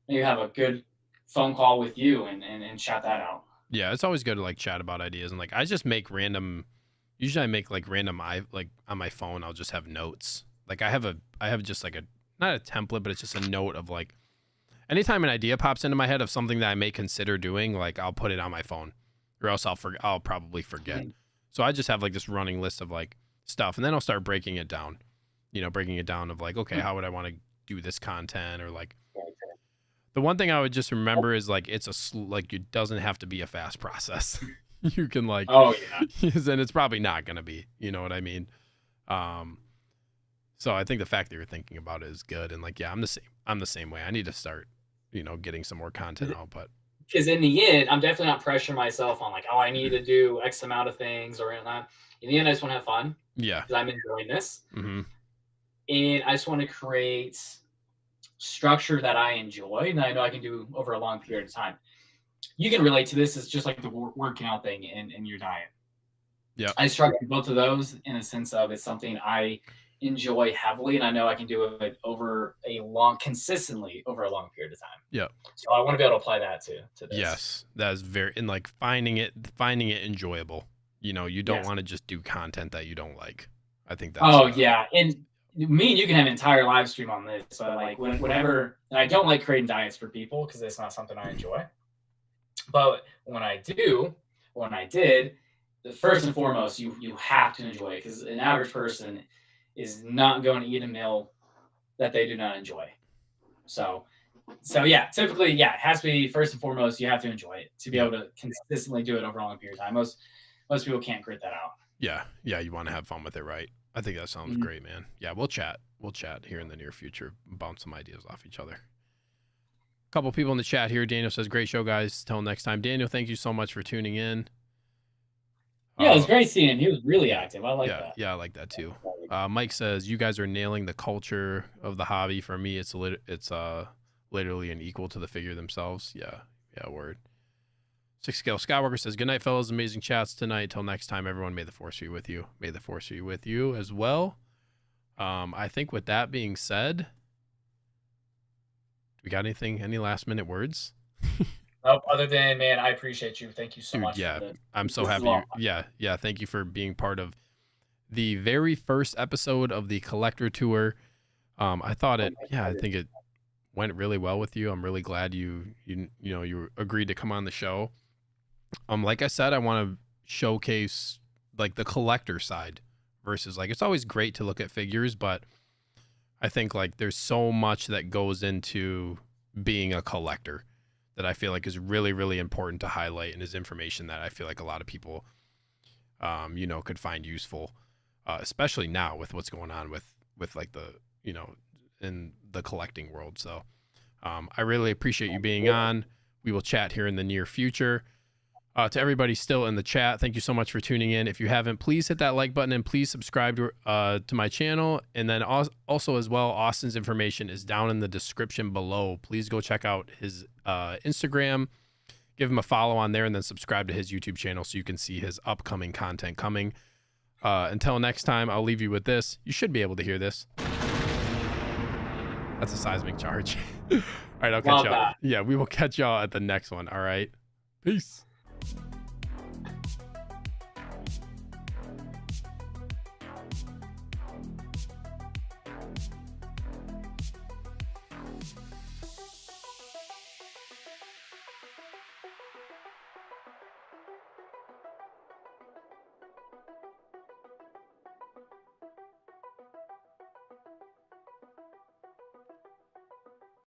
maybe have a good phone call with you and chat that out. Yeah, it's always good to like chat about ideas, and like I just make usually I make like random on my phone I'll just have notes. Like I have just like not a template, but it's just a note of like anytime an idea pops into my head of something that I may consider doing, like I'll put it on my phone, or else I'll probably forget. So I just have like this running list of like stuff, and then I'll start breaking it down. Breaking it down of like, okay, how would I want to do this content, or like the one thing I would just remember is like it doesn't have to be a fast process. You can like, oh yeah, and it's probably not gonna be. You know what I mean? So I think the fact that you're thinking about it is good, and like, yeah, I'm the same way. I need to start, getting some more content out, but because in the end, I'm definitely not pressuring myself on like, oh, I need to do X amount of things or not. In the end, I just want to have fun. Yeah, because I'm enjoying this, and I just want to create structure that I enjoy and I know I can do over a long period of time. You can relate to this. It's just like the working out thing in your diet. Yeah, I structure both of those in a sense of it's something I enjoy heavily, and I know I can do it consistently over a long period of time. Yeah. So I want to be able to apply that to this. Yes, that's and like finding it enjoyable. You don't want to just do content that you don't like. I think that's. Oh yeah, and me and you can have an entire live stream on this. So like whenever, and I don't like creating diets for people because it's not something I enjoy. But when I did, the first and foremost, you have to enjoy it because an average person is not going to eat a meal that they do not enjoy. So yeah, typically, yeah, it has to be first and foremost, you have to enjoy it to be able to consistently do it over a long period of time. Most people can't grit that out. Yeah, you want to have fun with it, right? I think that sounds great, man. Yeah, we'll chat here in the near future, bounce some ideas off each other. A couple people in the chat here. Daniel says, great show, guys. Till next time. Daniel, thank you so much for tuning in. Yeah, it was great seeing him. He was really active. I like that. Yeah, I like that too. Mike says, you guys are nailing the culture of the hobby. For me, it's literally an equal to the figure themselves. Yeah, word. Six Scale Skywalker says, good night, fellas. Amazing chats tonight. Till next time, everyone, may the force be with you. May the force be with you as well. I think with that being said, we got any last minute words? Nope, other than, man, I appreciate you. Thank you so Dude, much. yeah, for I'm so this is happy. long. Yeah. Thank you for being part of the very first episode of the Collector Tour. I thought I think it went really well with you. I'm really glad you agreed to come on the show. Like I said, I want to showcase like the collector side versus like, it's always great to look at figures, but I think like there's so much that goes into being a collector that I feel like is really, really important to highlight, and is information that I feel like a lot of people, could find useful, especially now with what's going on with like the, in the collecting world. So I really appreciate you being on. We will chat here in the near future. To everybody still in the chat, thank you so much for tuning in. If you haven't, please hit that like button and please subscribe to my channel. And then also as well, Austin's information is down in the description below. Please go check out his Instagram, give him a follow on there, and then subscribe to his YouTube channel so you can see his upcoming content coming. Until next time, I'll leave you with this. You should be able to hear this. That's a seismic charge. All right, I'll catch y'all. Yeah, we will catch y'all at the next one. All right. Peace.